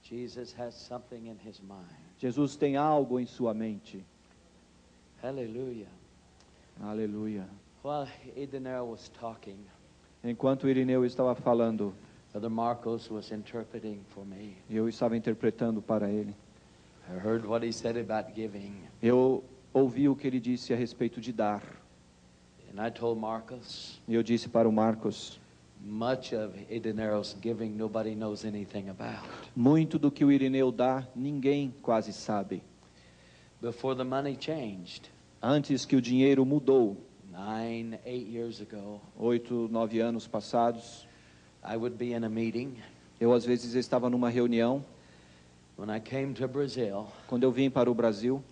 Jesus has something in his mind. Jesus tem algo em sua mente. Hallelujah. Aleluia. While Idenero was talking, Enquanto Irineu estava falando, Brother Marcos was interpreting for me. eu estava interpretando para ele. I heard what he said about giving. Eu ouvi o que ele disse a respeito de dar. And I told Marcos, E eu disse para o Marcos, much of Idanero's giving nobody knows anything about. muito do que o Irineu dá, ninguém quase sabe. Before the money changed, Antes que o dinheiro mudou, 8 years ago, 8, 9 anos passados, I would be in a meeting. eu às vezes estava numa reunião. When I came to Brazil, Quando eu vim para o Brasil,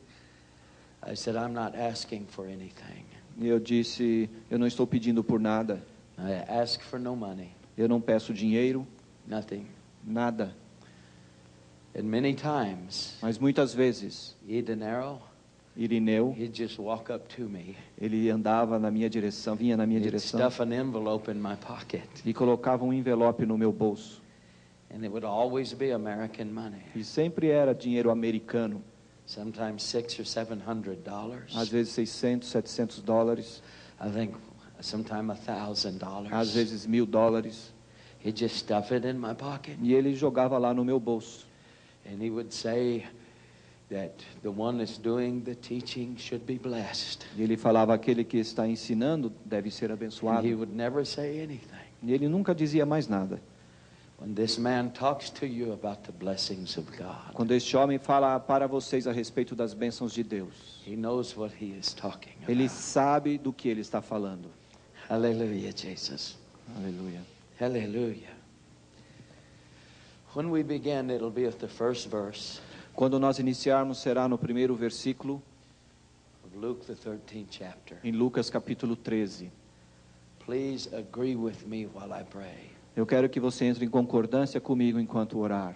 I said, I'm not asking for anything. e eu disse, eu não estou pedindo por nada. I ask for no money, Eu não peço dinheiro, nothing. nada. And many times, Mas muitas vezes, Idenero, Irineu, he'd just walk up to me. ele andava na minha direção, vinha na minha He'd direção stuff an envelope in my pocket. e colocava um envelope no meu bolso. And it would always be American money. E sempre era dinheiro americano, Sometimes $600 or $700. às vezes 600, 700 dólares, I think sometimes $1,000. às vezes $1.000. He'd just stuff it in my pocket. E ele jogava lá no meu bolso. And he would say that the one that's doing the teaching should be blessed. E ele falava, aquele que está ensinando deve ser And abençoado. he would never say anything. E ele nunca dizia mais nada. When this man talks to you about the blessings of God, Quando este homem fala para vocês a respeito das bênçãos de Deus, he knows what he is talking ele about. sabe do que ele está falando. Hallelujah, Jesus. Aleluia. Hallelujah. When we begin, it'll be at the first verse Quando nós iniciarmos, será no primeiro versículo, of Luke, the 13th chapter. em Lucas capítulo 13. Please agree with me while I pray. Eu quero que você entre em concordância comigo enquanto orar.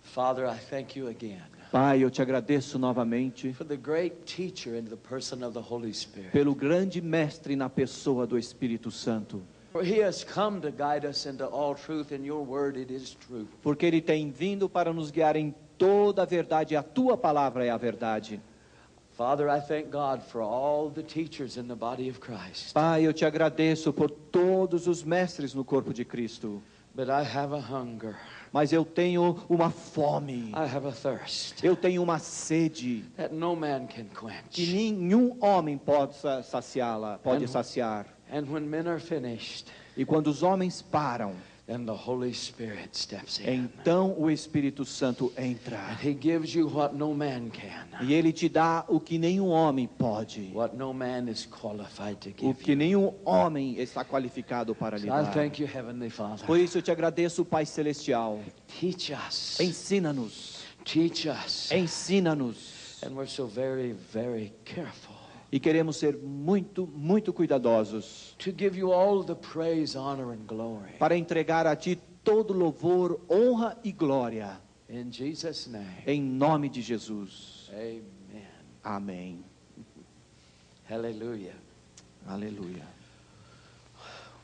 Father, I thank you again Pai, eu te agradeço novamente for the great teacher in the person of the Holy Spirit. pelo grande mestre na pessoa do Espírito Santo. For he has come to guide us into all truth, and your word, it is truth. Porque ele tem vindo para nos guiar em toda a verdade, e a tua palavra é a verdade. Father, I thank God for all the teachers in the body of Christ. Pai, eu te agradeço por todos os mestres no corpo de Cristo. But I have a hunger. Mas eu tenho uma fome, I have a thirst eu tenho uma sede that no man can que quench. nenhum homem pode saciá-la, pode saciar. And when men are finished, E quando os homens param, then the Holy Spirit steps in. então o Espírito Santo entra. And he gives you what no man can. E ele te dá o que nenhum homem pode, What no man is qualified to o give que you. nenhum homem está qualificado para lhe So I dar. thank you, Heavenly Father. Por isso eu te agradeço, Pai Celestial. Teach us. Ensina-nos, Teach us. ensina-nos. And we're so very, very careful E queremos ser muito, muito cuidadosos to give you all the praise, honor, and glory. para entregar a Ti todo louvor, honra e glória. In Jesus' name, Em nome de Jesus. amen. Amém. Hallelujah. Aleluia.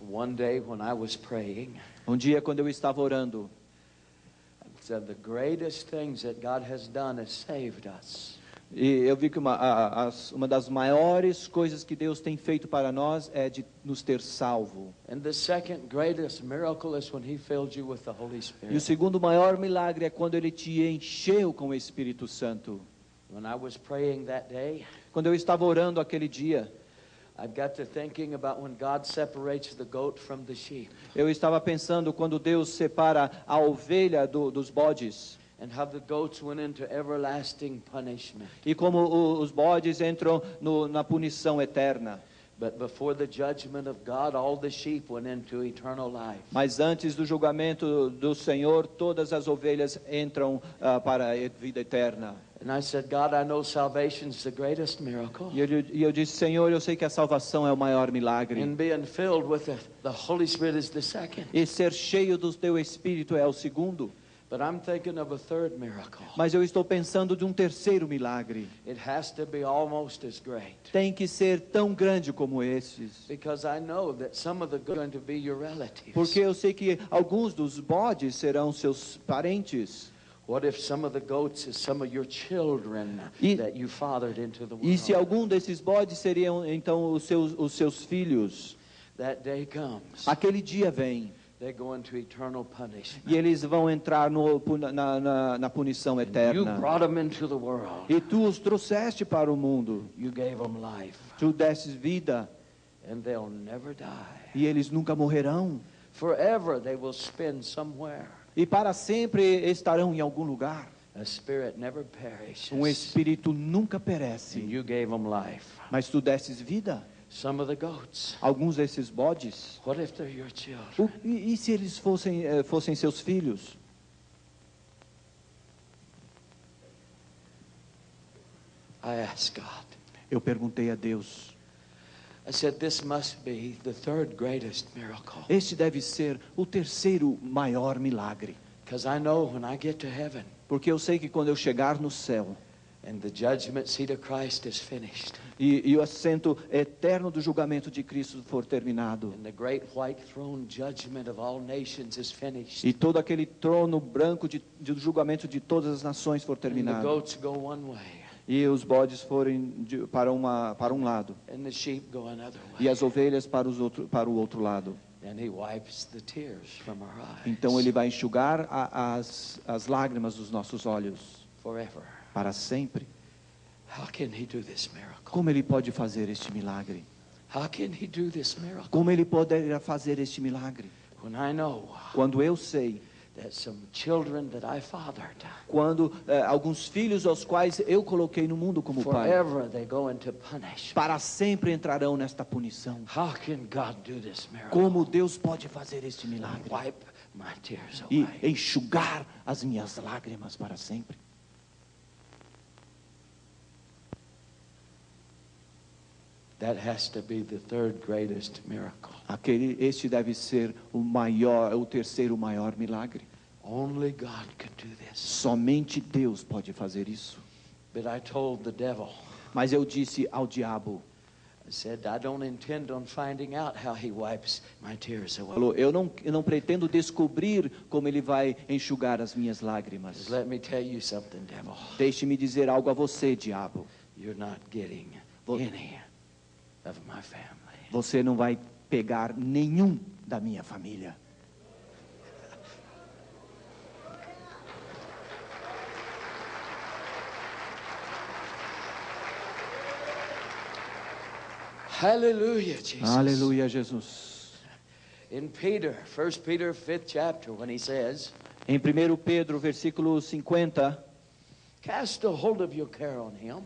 One day when I was praying, Um dia quando eu estava orando, I said the greatest things that God has done is saved us. e eu vi que uma das maiores coisas que Deus tem feito para nós é de nos ter salvo. And the second greatest miracle is when He filled you with the Holy E o Spirit. segundo maior milagre é quando Ele te encheu com o Espírito Santo. When I was praying that day, Quando eu estava orando aquele dia, I got to thinking about when God separates the goat from the sheep, eu estava pensando quando Deus separa a ovelha dos bodes. and how the goats went into everlasting punishment. E como os bodes entram na punição eterna. But before the judgment of God, all the sheep went into eternal life. Mas antes do julgamento do Senhor, todas as ovelhas entram para a vida eterna. And I said, God, I know salvation's the greatest miracle. E eu disse, Senhor, eu sei que a salvação é o maior milagre. And being filled with the Holy Spirit is the second. E ser cheio do teu Espírito é o segundo. But I'm thinking of a third miracle. Mas eu estou pensando de um terceiro milagre. It has to be almost as great. Tem que ser tão grande como esses. Because I know that some of the going to be your relatives. Porque eu sei que alguns dos bodes serão seus parentes. What if some of the goats is some of your children that you fathered into the world? E se algum desses bodes seriam então os seus filhos? That day comes. Aquele dia vem. They go into eternal punishment. E eles vão entrar na punição eterna. You brought them into the world. E tu os trouxeste para o mundo. You gave them life. Tu destes vida. And they'll never die. E eles nunca morrerão. Forever they will spend somewhere. E para sempre estarão em algum lugar. A spirit never perishes. Um espírito nunca perece. And you gave them life. Mas tu destes vida. Some of the goats. Alguns desses bodes. What if they're your children? E se eles fossem seus filhos? I asked God. Eu perguntei a Deus. I said, this must be the third greatest miracle. Este deve ser o terceiro maior milagre. Because I know when I get to heaven. Porque eu sei que quando eu chegar no céu. And the judgment seat of Christ is finished. E o assento eterno do julgamento de Cristo for terminado. And the great white throne judgment of all nations is finished. E todo aquele trono branco de julgamento de todas as nações for And the terminado. goats go one way. E os bodes forem para um lado. And the sheep go another way. E as ovelhas para o outro lado. And he wipes the tears from our eyes. Então ele vai enxugar as lágrimas dos nossos olhos. Forever. Para sempre. How can he do this miracle? Como ele pode fazer este milagre? How can he do this miracle? Como ele poderia fazer este milagre? When I know Quando eu sei, that some children that I fathered, quando alguns filhos aos quais eu coloquei no mundo como pai, forever they go into punishment. para sempre entrarão nesta punição. How can God do this miracle? Como Deus pode fazer este milagre? Wipe my tears E away. enxugar as minhas lágrimas para sempre. That has to be the third greatest miracle. Este deve ser o terceiro maior milagre. Only God could do this. Somente Deus pode fazer isso. But I told the devil, Mas eu disse ao diabo, I said, I don't intend on finding out how he wipes my tears away. eu não pretendo descobrir como ele vai enxugar as minhas lágrimas. Just let me tell you something, devil. Deixe-me dizer algo a você, diabo. You're not getting Vo- any of my family. Você não vai pegar nenhum da minha família. Hallelujah, Jesus. Aleluia, Jesus. In Peter, 1 Peter 5th chapter, when he says, Em 1 Pedro, versículo 50, cast a hold of your care on him,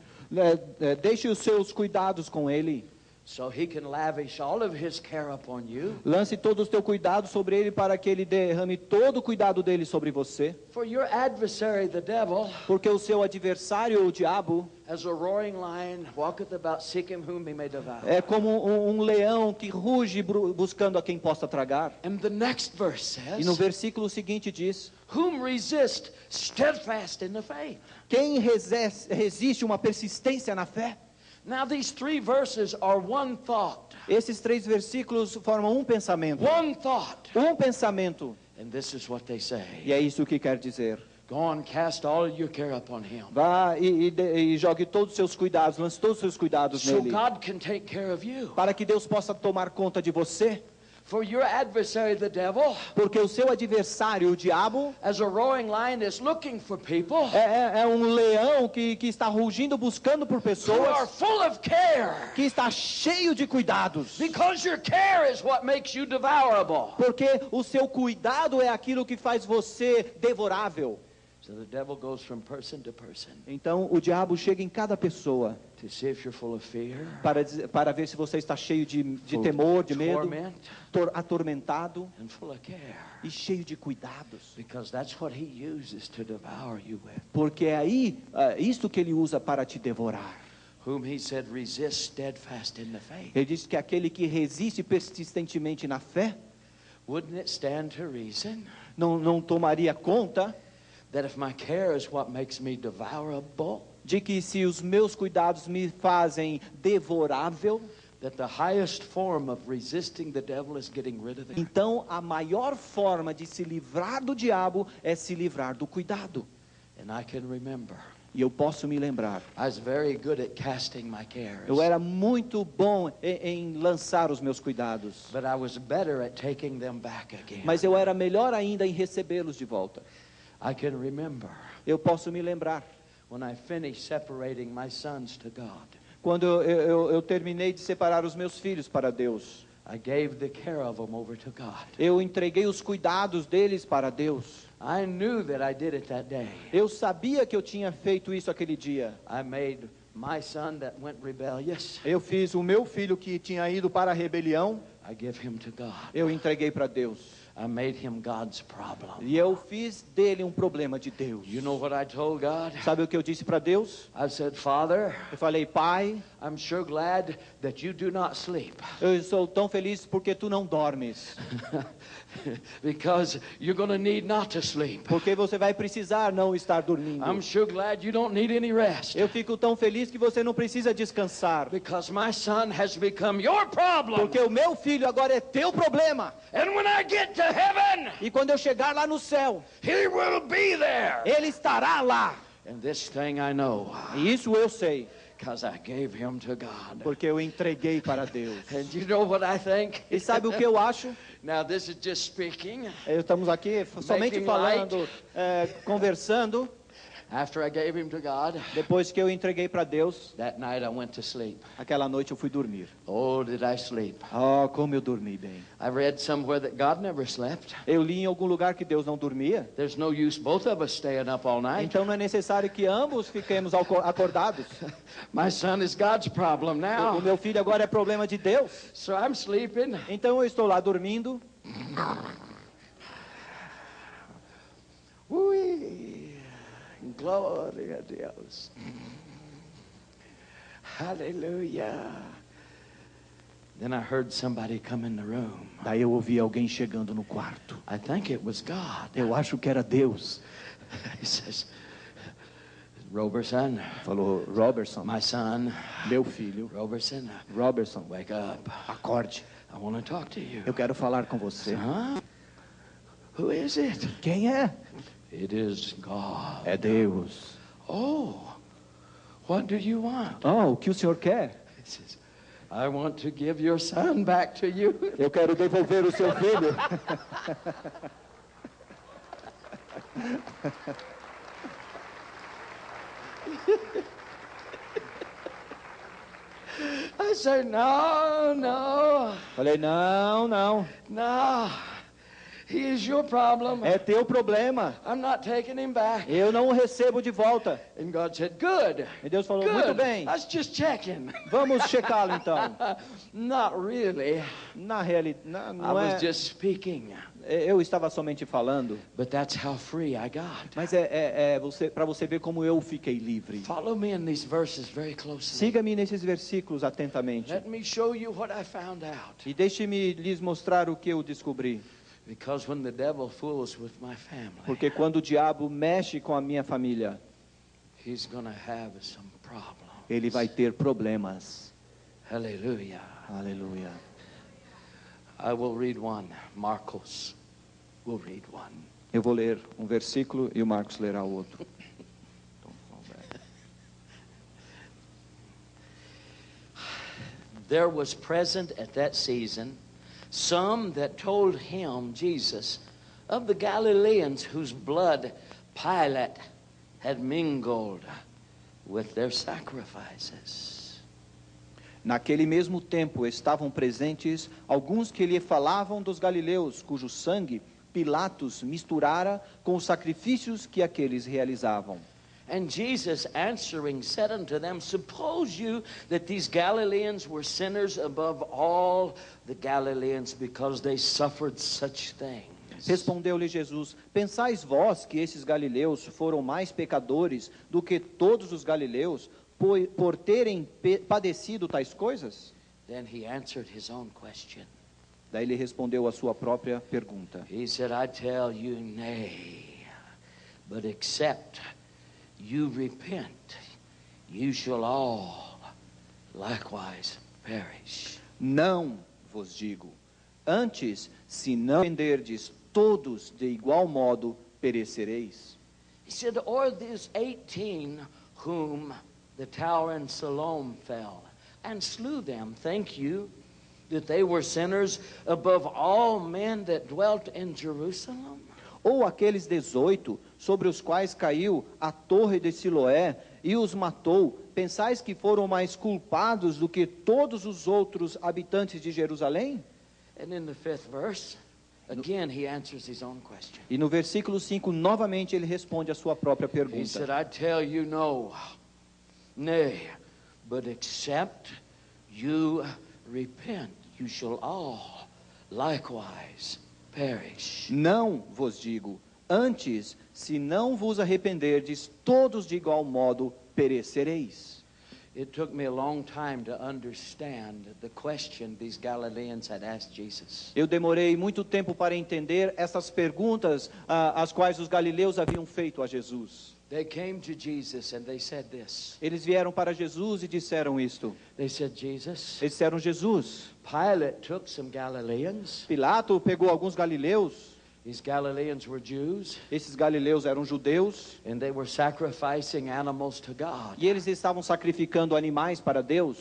deixe os seus cuidados com ele. so he can lavish all of his care upon you. Lance todo o teu cuidado sobre ele para que ele derrame todo o cuidado dele sobre você. For your adversary, the devil, Porque o seu adversário, o diabo, as a roaring lion, walketh about seeking whom he may devour. é como um leão que ruge buscando a quem possa tragar. And the next verse E no says, versículo seguinte diz: whom resist steadfast in the faith. quem resiste uma persistência na fé? Now these three verses are one thought. Esses 3 versículos formam um pensamento. One thought. Um pensamento. And this is what they say. E é isso que quer dizer. Go on, cast all of your care upon him. Vá e jogue todos os seus cuidados, lance todos os seus cuidados So nele. God can take care of you. Para que Deus possa tomar conta de você. For your adversary, the devil, Porque o seu adversário, o diabo, as a roaring lion, is looking for people é um leão que está rugindo buscando por who are pessoas, full of care. que está cheio de cuidados. Because your care is what makes you devourable. Porque o seu cuidado é aquilo que faz você devorável. So the devil goes from person to person Então o diabo chega em cada pessoa to see if you're full of fear, para ver se você está cheio de full temor, of de medo, torment, atormentado and full of care. e cheio de cuidados. Because that's what he uses to devour you with. Porque é aí isto que ele usa para te devorar. Whom he said resist steadfast in the faith. Ele diz que aquele que resiste persistentemente na fé Wouldn't it stand to reason não tomaria conta that if my care is what makes me devourable, de que se os meus cuidados me fazem devorável, that the highest form of resisting the devil is getting rid of it. então a maior forma de se livrar do diabo é se livrar do cuidado. And I can remember, E eu posso me lembrar, I was very good at casting my cares, eu era muito bom em lançar os meus cuidados, but I was better at taking them back again. mas eu era melhor ainda em recebê-los de volta. I can remember Eu posso me lembrar, when I finished separating my sons to God, quando eu terminei de separar os meus filhos para Deus, I gave the care of them over to God. eu entreguei os cuidados deles para Deus. I knew that I did it that day. Eu sabia que eu tinha feito isso aquele dia. I made my son that went rebellious, Eu fiz o meu filho que tinha ido para a rebelião, I give him to God. eu entreguei para Deus. I made him God's problem. E eu fiz dele um problema de Deus. You know what I told God? Sabe o que eu disse para Deus? I said, Father, Eu falei, Pai, I'm sure glad that you do not sleep eu estou tão feliz porque tu não dormes. because you're going to need not to sleep. Porque você vai precisar não estar dormindo. I'm sure glad you don't need any rest Eu fico tão feliz que você não precisa descansar. because my son has become your problem. Porque o meu filho agora é teu problema. And when I get to heaven, E quando eu chegar lá no céu, he will be there. ele estará lá. And this thing I know E isso eu sei, because I gave him to God. porque eu entreguei para Deus. And you know what I think? E sabe o que eu acho? Now this is just speaking. Estamos aqui somente Making falando, conversando. After I gave him to God, Depois que eu entreguei para Deus, that night I went to sleep. aquela noite eu fui dormir. Oh, did I sleep? Oh, como eu dormi bem. I read somewhere that God never slept. Eu li em algum lugar que Deus não dormia. There's no use both of us staying up all night. Então não é necessário que ambos fiquemos acordados. My son is God's problem O now. meu filho agora é problema de Deus. So I'm sleeping. Então eu estou lá dormindo. Ui, glória a Deus. Hallelujah. Then I heard somebody come in the room. Daí eu ouvi alguém chegando no quarto. I think it was God. Eu acho que era Deus. He says, Robertson, Falou, Robertson, my son, meu filho, Robertson, Robertson, wake up. acorde. I want to talk to you. Eu quero falar com você. Huh? Who is it? Quem é? It is God. É Deus. Oh, what do you want? Oh, o que o senhor quer? He says, I want to give your son back to you. Eu quero devolver o seu filho. I said, no, no, Falei, não, não. no. He is your problem. É teu problema. I'm not taking him back. Eu não o recebo de volta. And God said, good. E Deus falou, muito Good. bem. I was just checking. Vamos checá-lo então. Not really. Na realidade, I não was é. just speaking. Eu estava somente falando. But that's how free I got. Mas para você ver como eu fiquei livre. Follow me in these verses very closely. Siga-me nesses versículos atentamente. Let me show you what I found out. E deixe-me lhes mostrar o que eu descobri. Because when the devil fools with my family, Porque quando o diabo mexe com a minha família, he's going to have some problems. ele vai ter problemas. Hallelujah. Aleluia. I will read one. Marcos will read one. Eu vou ler um versículo e o Marcos lerá o outro. There was present at that season some that told him, Jesus, of the Galileans whose blood Pilate had mingled with their sacrifices. Naquele mesmo tempo estavam presentes alguns que lhe falavam dos galileus, cujo sangue Pilatos misturara com os sacrifícios que aqueles realizavam. And Jesus answering said unto them, suppose you that these Galileans were sinners above all the Galileans because they suffered such things? Respondeu-lhe Jesus, pensais vós que esses galileus foram mais pecadores do que todos os galileus por terem padecido tais coisas? Then he answered his own question. Daí ele respondeu a sua própria pergunta. He said, I tell you, nay. But except you repent, you shall all likewise perish. Não vos digo. Antes, se não arrependerdes, todos de igual modo perecereis. He said, or these 18 whom the tower in Siloam fell and slew them, think you that they were sinners above all men that dwelt in Jerusalem? Ou aqueles 18, sobre os quais caiu a torre de Siloé e os matou, pensais que foram mais culpados do que todos os outros habitantes de Jerusalém? And in the 5th verse, again he answers his own question. E no versículo 5, novamente ele responde a sua própria He pergunta. said, I tell you no, nay, but except you repent, you shall all likewise perish. Não vos digo, antes, se não vos arrependerdes, todos de igual modo perecereis. It took me a long time to understand the question these Galileans had asked Jesus. Eu demorei muito tempo para entender essas perguntas as quais os galileus haviam feito a Jesus. They came to Jesus and they said this. Eles vieram para Jesus e disseram isto. They said, Jesus, Eles disseram, Jesus, Pilate took some Galileans. Pilato pegou alguns galileus. These Galileans were Jews, Esses galileus eram judeus. and they were sacrificing animals to God. E eles estavam sacrificando animais para Deus.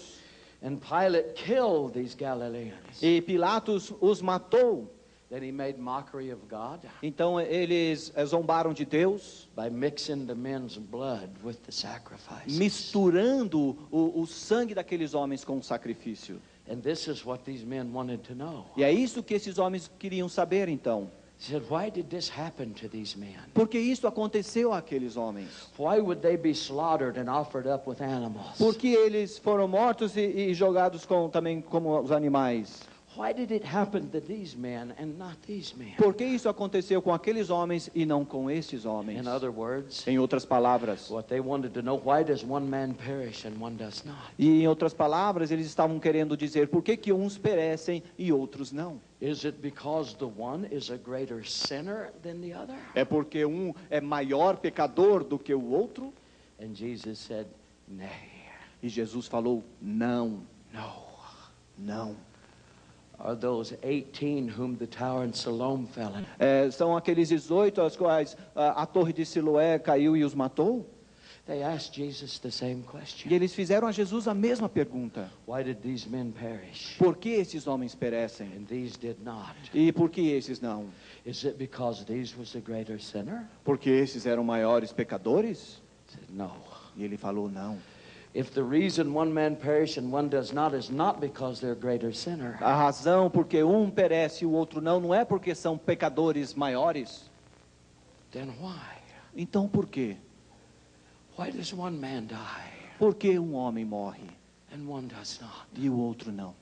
And Pilate killed these Galileans. E Pilatos os matou. Then he made mockery of God Então eles zombaram de Deus, by mixing the men's blood with the sacrifices. misturando o sangue daqueles homens com o sacrifício. And this is what these men wanted to know. E é isso que esses homens queriam saber então. He said, why did this happen to these men? Por que isso aconteceu àqueles homens? Why would they be slaughtered and offered up with animals? Por que eles foram mortos e jogados também como os animais? Why did it happen to these men and not these men? Por que isso aconteceu com aqueles homens e não com esses homens? In other words, Em outras palavras. what they wanted to know, why does one man perish and one does not? E em outras palavras, eles estavam querendo dizer por que uns perecem e outros não? Is it because the one is a greater sinner than the other? É porque um é maior pecador do que o outro? And Jesus said, nay, E Jesus falou: não, no. não. Are those 18 whom the tower in Siloam fell in? São aqueles 18 aos quais a torre de Siloé caiu e os matou? They asked Jesus the same E question. eles fizeram a Jesus a mesma pergunta. Why did these men perish Por que esses homens perecem? and these did not? E por que esses não? Is it because these was the greater sinner? Porque esses eram maiores pecadores? He said, no. E ele falou: não. If the reason one man perish and one does not is not because they're a greater sinner, A razão porque um perece e o outro não é porque são pecadores maiores. then why? Então por quê? Why does one man die Por que um homem morre and one does not? e o outro não?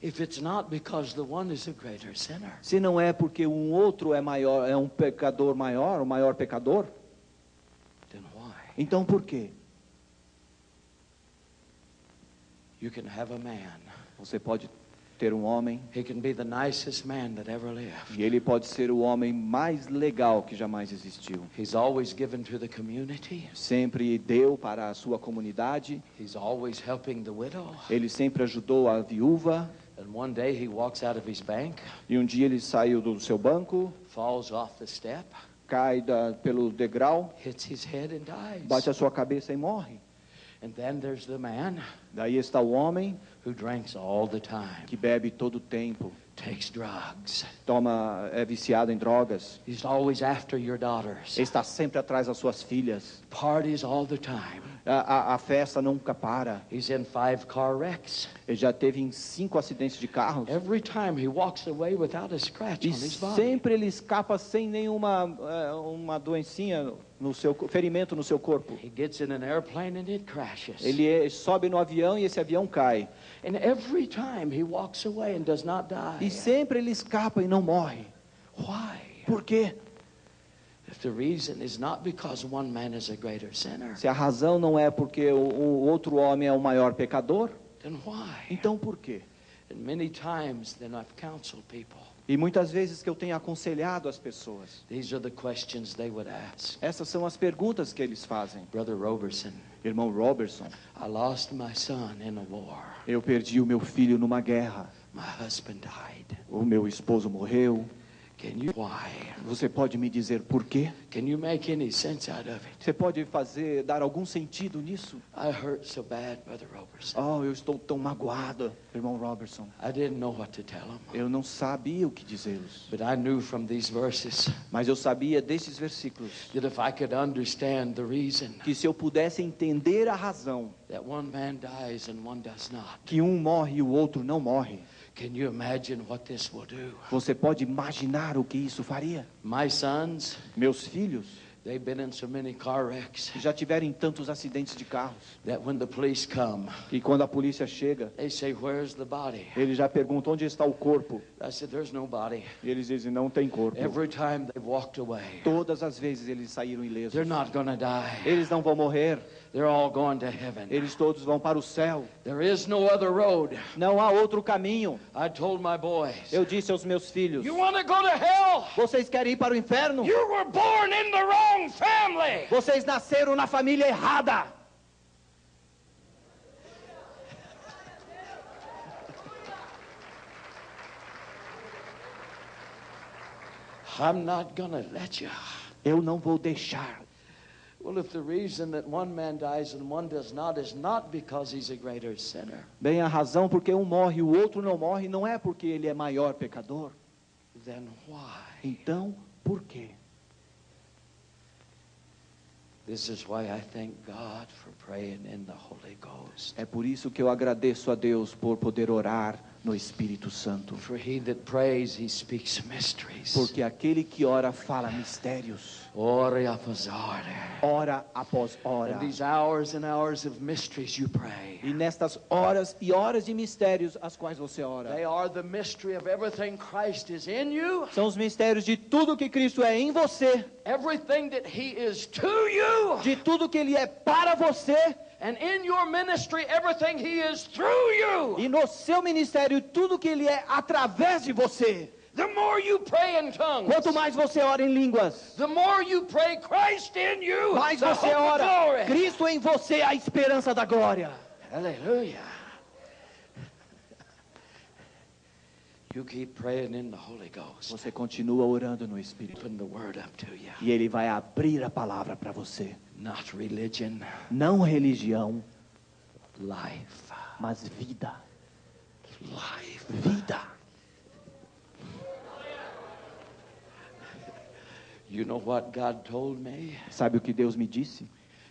If it's not because the one is a greater sinner, Se não é porque um outro é maior, é um pecador maior, o maior pecador, then why? então por quê? You can have a man. Você pode ter um homem He can be the nicest man that ever lived. e ele pode ser o homem mais legal que jamais existiu. He's always given to the community. Sempre deu para a sua comunidade, He's always helping the widow. ele sempre ajudou a viúva. And one day he walks out of his bank, E um dia ele saiu do seu banco, falls off the step, cai pelo degrau, hits his head and bate dies. a sua cabeça e morre. And then there's the man Daí está o homem who drinks all the time, que bebe todo o tempo, takes drugs. é viciado em drogas, He's always after your daughters. está sempre atrás das suas filhas. Parties all the time. A festa nunca para. He's in 5 car wrecks. Ele já teve em 5 acidentes de carros. Every time he walks away without a scratch E on his body. sempre ele escapa sem nenhuma uma doencinha no seu ferimento no seu corpo. He gets in an airplane and it crashes. Ele sobe no avião e esse avião cai. And every time he walks away and does not E die. sempre ele escapa e não morre. Why? Por quê? If the reason is not because one man is a greater sinner, Se a razão não é porque o outro homem é o maior pecador, then why? então por quê? And many times then I've counseled people. E muitas vezes que eu tenho aconselhado as pessoas, these are the questions they would ask. essas são as perguntas que eles fazem. Brother Roberson, Irmão Robertson, I lost my son in a war. eu perdi o meu filho numa guerra. My husband died. O meu esposo morreu. Can you why? Você pode me dizer por quê? Can you make any sense out of it? Você pode dar algum sentido nisso? I hurt so bad, Brother Roberson. Oh, eu estou tão magoado, irmão Robertson. I didn't know what to tell him. Eu não sabia o que dizê-los. But I knew from these verses Mas eu sabia desses versículos that if I could understand the reason que se eu pudesse entender a razão that one man dies and one does not, que um morre e o outro não morre, can you imagine what this will do? você pode imaginar o que isso faria? My sons, Meus filhos they've been in so many car wrecks já tiveram em tantos acidentes de carros that when the police come, que quando a polícia chega, they say, "Where's the body?" eles já perguntam onde está o corpo. I said, "There's no body." E eles dizem, não tem corpo. Every time they've walked away, Todas as vezes eles saíram ilesos. they're not going to die. Eles não vão morrer. They're all going to heaven. Eles todos vão para o céu. There is no other road. Não há outro caminho. I told my boys, Eu disse aos meus filhos, you want to go to hell? vocês querem ir para o inferno? You were born in the wrong family. Vocês nasceram na família errada. I'm not going to let you. Eu não vou deixar. Well, if the reason that one man dies and one does not is not because he's a greater sinner, Bem, a razão porque um morre e o outro não morre não é porque ele é maior pecador. then why? Então, por quê? This is why I thank God for praying in the Holy Ghost. É por isso que eu agradeço a Deus por poder orar no Espírito Santo. For he that prays, he speaks mysteries. Porque aquele que ora fala mistérios. Ore apazare. Hora após hora. And these hours and hours of mysteries you pray. E nestas horas e horas de mistérios as quais você ora. They are the mystery of everything Christ is in you, São os mistérios de tudo que Cristo é em você. everything that he is to you, De tudo que Ele é para você. and in your ministry, everything he is through you. E no seu ministério, tudo que Ele é através de você. The more you pray in tongues, Quanto mais você ora em línguas, the more you pray Christ in you, mais the você hope of ora. glory. Cristo em você, a esperança da glória. Hallelujah. You keep praying in the Holy Ghost. Você continua orando no Espírito. Open the word up to you. E Ele vai abrir a palavra para você. Not religion, Não religião, life. mas vida. Life. Vida. You know what God told me? Sabe o que Deus me disse?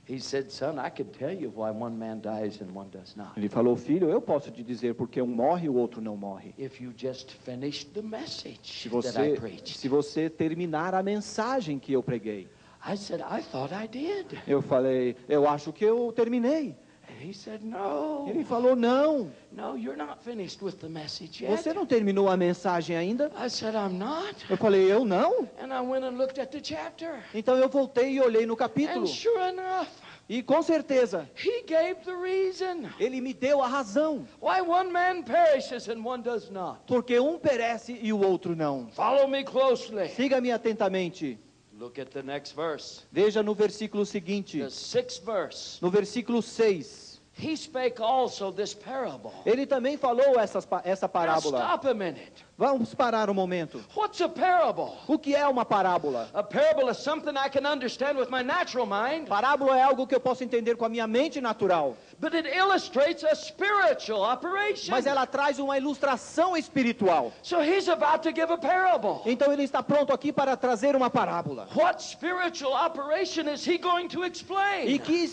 He said, son, I could tell you why one man dies and one does not. Ele falou, filho, eu posso te dizer porque um morre e o outro não morre. If you just finished the message Se that I você, preached. se você terminar a mensagem que eu preguei. I said, I thought I did. Eu falei, eu acho que eu terminei. And he said, no. Ele falou, não, No, you're not finished with the message yet. você não terminou a mensagem ainda? I said, I'm not. Eu falei, eu não. And I went and looked at the chapter. Então eu voltei e olhei no capítulo. And sure enough, E com certeza, he gave the reason ele me deu a razão. why one man perishes and one does not. Porque um perece e o outro não. Follow me closely. Siga-me atentamente. Look at the next verse. Veja no versículo seguinte. The 6th verse. No versículo 6. He spake also this parable. Ele também falou essa Now parábola. stop a minute. Vamos parar um momento. What's a parable? O que é uma parábola? A parable is something I can understand with my natural mind, Parábola é algo que eu posso entender com a minha mente natural. but it illustrates a spiritual operation. Mas ela traz uma ilustração espiritual. So he's about to give a parable. Então ele está pronto aqui para trazer uma parábola. What spiritual operation is he going to explain? E que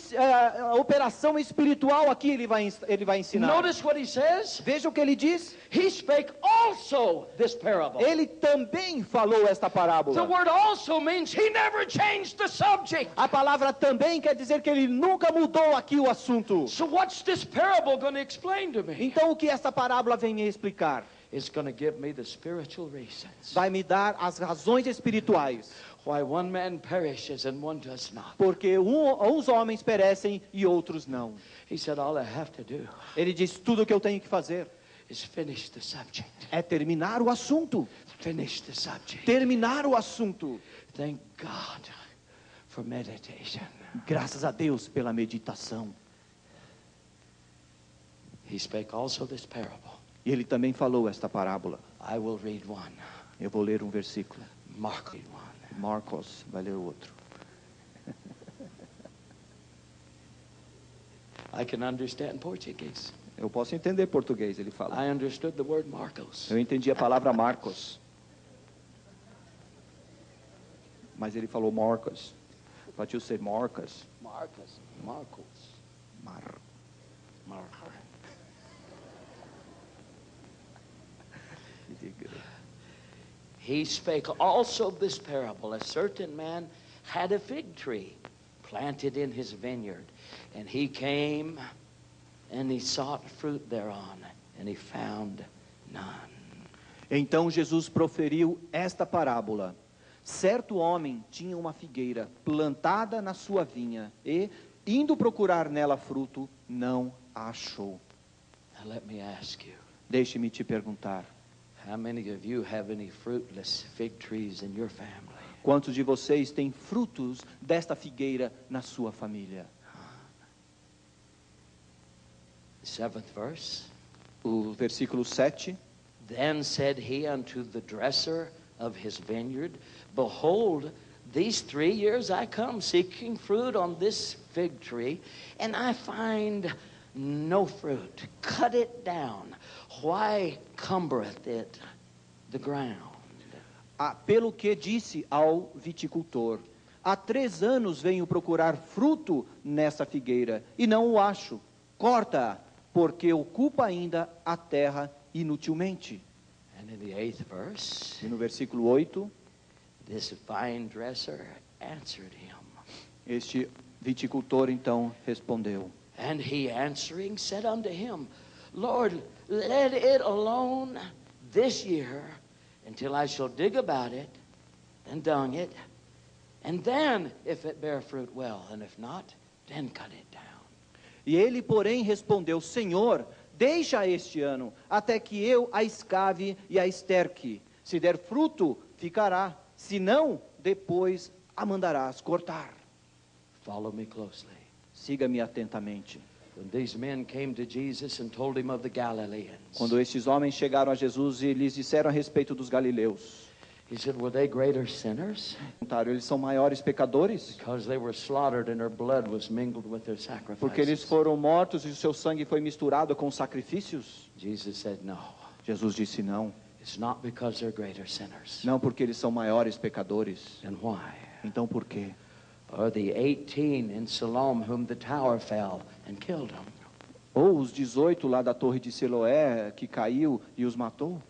operação espiritual aqui ele vai ensinar. Notice what he says. Veja o que ele diz. He spake also this parable. Ele também falou esta The parábola. word also means he never changed the subject. A palavra também quer dizer que ele nunca mudou aqui o assunto. So what's this parable going to explain to me? Então o que esta parábola vem me explicar? It's going to give me the spiritual reasons Vai me dar as razões espirituais. why one man perishes and one does not. Porque uns homens perecem e outros não. He said, all I have to do Ele diz, tudo o que eu tenho que fazer is finish the subject. é terminar o assunto. Finish the subject. terminar o assunto. Thank God for meditation. Graças a Deus pela meditação. He spake also this parable. E ele também falou esta parábola. I will read one. Eu vou ler um versículo. Mark read one. Marcos vai ler o outro. I can understand Portuguese. Eu posso entender português, ele fala. I understood the word Marcos. Eu entendi a palavra Marcos. Mas ele falou Marcos. But you say Marcos. Marcos. Marcos. Mar. Marcos. He spake also this parable. A certain man had a fig tree planted in his vineyard, and he came and he sought fruit thereon, and he found none. Então Jesus proferiu esta parábola. Certo homem tinha uma figueira plantada na sua vinha e, indo procurar nela fruto, não a achou. Now let me ask you, Deixe-me te perguntar. how many of you have any fruitless fig trees in your family? Quantos de vocês têm frutos desta figueira na sua família? The 7th verse. O versículo 7. Then said he unto the dresser of his vineyard, Behold, these 3 years I come seeking fruit on this fig tree, and I find no fruit. Cut it down. Why cumbereth it the ground? Pelo que disse ao viticultor: há 3 anos venho procurar fruto nessa figueira, e não o acho. Corta-a, porque ocupa ainda a terra inutilmente. And in the 8th verse, E no versículo 8, this vine dresser answered him. este viticultor então respondeu. And he answering said unto him, Lord, let it alone this year until I shall dig about it and dung it, and then if it bear fruit, well, and if not, then cut it down. E ele, porém, respondeu: Senhor, deixa este ano, até que eu a escave e a esterque. Se der fruto, ficará. Se não, depois a mandarás cortar. Follow me closely. Siga-me atentamente. When these men came to Jesus and told him of the Galileans, Quando estes homens chegaram a Jesus e lhes disseram a respeito dos galileus, he said, were they greater sinners? perguntaram: eles são maiores pecadores? Because they were slaughtered and their blood was mingled with their Porque eles sacrifices. foram mortos e o seu sangue foi misturado com os sacrifícios? Jesus said, no. Jesus disse: não. It's not because they're greater sinners. Não, porque eles são maiores pecadores. And why? Então por quê? Or the 18 in Siloam whom the tower fell and killed them. Ou os 18 lá da torre de Siloé que caiu e os matou?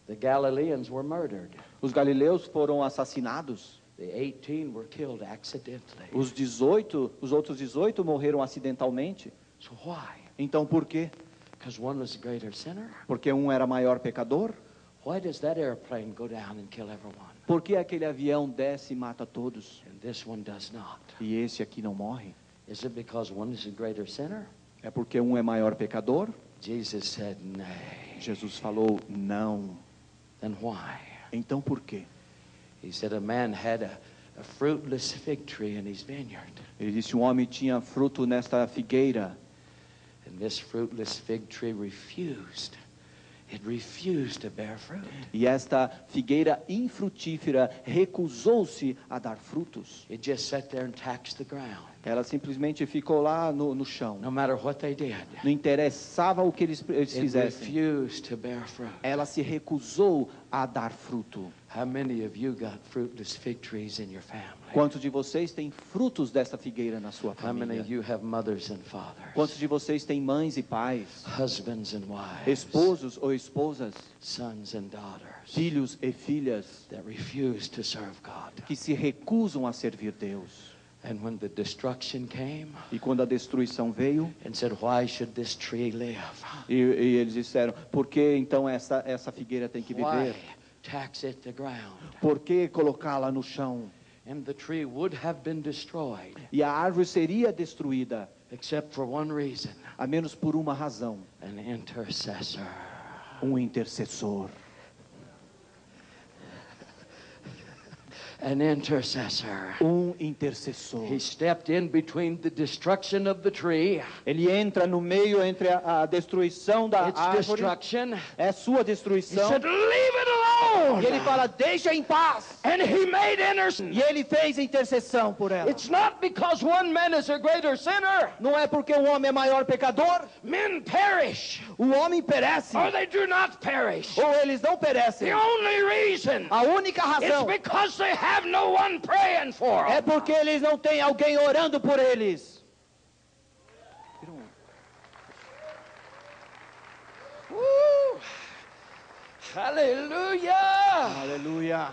The Galileans were murdered. Os galileus foram assassinados. The 18 were killed accidentally. Os outros 18 morreram acidentalmente. So why? Então por quê? Because one was a greater sinner? Porque um era maior pecador? Why does that airplane go down and kill everyone? Por que aquele avião desce e mata todos? And this one does not. E esse aqui não morre? Is it because one is a greater sinner? É porque um é maior pecador? Jesus said, nay. Jesus falou: não. Then why? Então por quê? He said a man had a fruitless fig tree in his vineyard. Ele disse: um homem tinha fruto nesta figueira. And this fruitless fig tree refused. It refused to bear fruit. E esta figueira infrutífera recusou-se a dar frutos. It just sat there and taxed the ground. Ela simplesmente ficou lá no chão. No matter what they did, Não interessava o que eles it fizessem. refused to bear fruit. Ela se recusou a dar fruto. How many of you got fruitless fig trees in your family? Quantos de vocês têm frutos desta figueira na sua How many família? of you have mothers and fathers? Quantos de vocês têm mães e pais, Husbands and wives? esposos ou esposas, Sons and daughters? filhos e filhas That refuse to serve God. que se recusam a servir Deus? And when the destruction came E quando a destruição veio, and said, why should this tree live? e eles disseram: por que então essa figueira tem que Why viver? tax it the ground? Por que colocá-la no chão? And the tree would have been destroyed, E a árvore seria destruída, except for one reason, a menos por uma razão: an intercessor. um intercessor. an intercessor. Intercessor. He stepped in between the destruction of the tree, Ele entra no meio entre a destruição da its árvore, destruction. é sua He destruição. said, leave it alone. E ele fala, deixa em paz. And he made intercession. E ele fez intercessão por ela. It's not because one man is a greater sinner. Não é porque um homem é maior pecador. Men perish, O homem perece. or they do not perish. Ou eles não perecem. The only reason A única is razão because they have no one praying for é them. porque eles não têm alguém orando por eles. Woo. Hallelujah. Aleluia.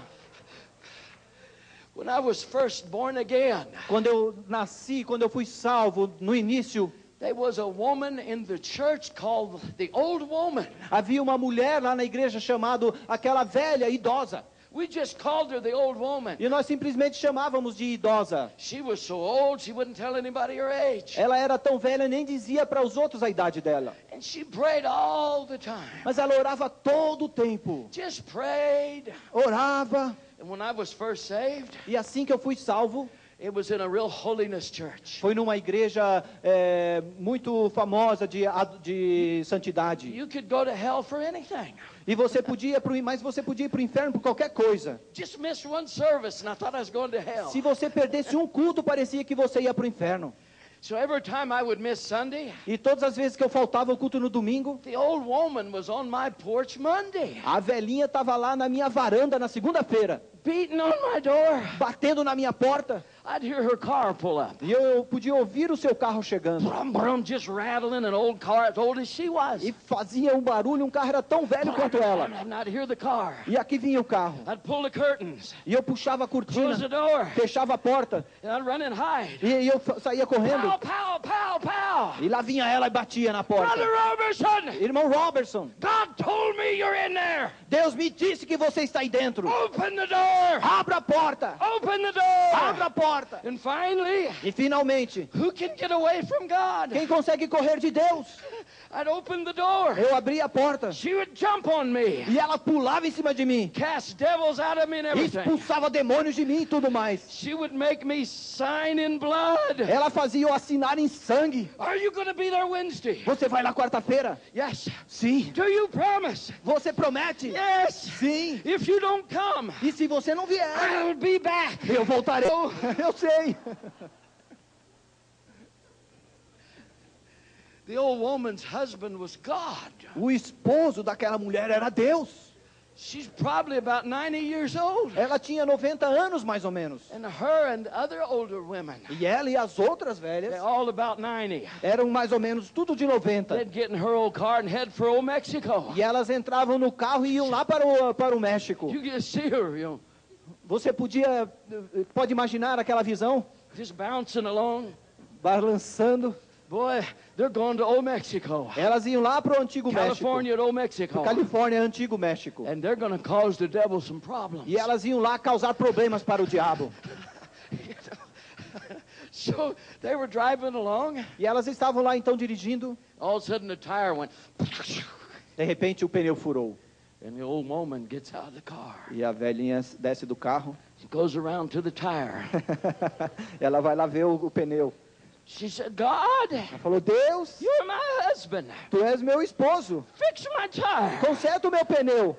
When I was first born again, Quando eu nasci, quando eu fui salvo, no início, there was a woman in the church called the old woman. havia uma mulher lá na igreja chamada aquela velha idosa. We just called her the old woman. E nós simplesmente chamávamos de idosa. She was so old she wouldn't tell anybody her age. Ela era tão velha, nem dizia para os outros a idade dela. And she prayed all the time. Mas ela orava todo o tempo. Just prayed. Orava. And when I was first saved, E assim que eu fui salvo, it was in a real holiness church. foi numa igreja muito famosa de santidade. You could go to hell for anything. E você podia mas você podia ir para o inferno por qualquer coisa. Just missed one service and I thought I was going to hell. Se você perdesse um culto, parecia que você ia para o inferno. So every time I would miss Sunday, E todas as vezes que eu faltava o culto no domingo, the old woman was on my porch Monday, a velhinha estava lá na minha varanda na segunda-feira, beating on my door. batendo na minha porta. I'd hear her car pull up. E eu podia ouvir o seu carro chegando. Brum, brum, just rattling, an old car as old as she was. E fazia um barulho, um carro era tão velho quanto ela. And I'd hear the car. E aqui vinha o carro. I'd pull the curtains, E eu puxava a close cortina, the door, fechava a porta. and I'd run and hide. E eu saía correndo. Pow, pow, pow, pow. E lá vinha ela e batia na porta. Brother Robertson, Irmão Robertson, God told me you're in there. Deus me disse que você está aí dentro. Open the door. Abra a porta. Open the door. Abra a porta. And finally, E finalmente, who can get away from God? quem consegue correr de Deus? I'd open the door. Eu abri a porta. She would jump on me, E ela pulava em cima de mim. cast devils out of me and E everything. expulsava demônios de mim e tudo mais. She would make me sign in blood. Ela fazia eu assinar em sangue. Are you going to be there Wednesday? Você vai lá quarta-feira? Yes. Sim. Do you promise? Você promete? Yes. Sim. If you don't come, E se você não vier, I'll be back. eu voltarei. Eu sei. The old woman's husband was God. O esposo daquela mulher era Deus. She's probably about 90 years old. Ela tinha 90 anos mais ou menos. And her and other older women, E ela e as outras they're velhas all about 90. eram mais ou menos tudo de 90. They'd get in her old car and head for old Mexico. E elas entravam no carro e iam lá para o México. You can see her, Você pode imaginar aquela visão? just bouncing along. Balançando. Boy, they're going to old Mexico. Elas iam lá para o antigo México. California to old Mexico. Califórnia, antigo México. And they're going to cause the devil some problems. E elas iam lá causar problemas para o diabo. So they were driving along. E elas estavam lá então dirigindo. All of a sudden the tire went. De repente o pneu furou. And the old woman gets out of the car. E a velhinha desce do carro. She goes around to the tire. Ela vai lá ver o pneu. She said, God, Ela falou, Deus, you're my husband. tu és meu esposo. Fix my tire. Conserta o meu pneu.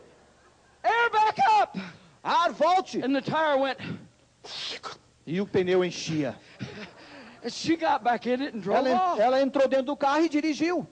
Air back up. Ar, volte. And the tire went. E o pneu enchia. And she got back in it and drove off. Ela entrou dentro do carro e dirigiu.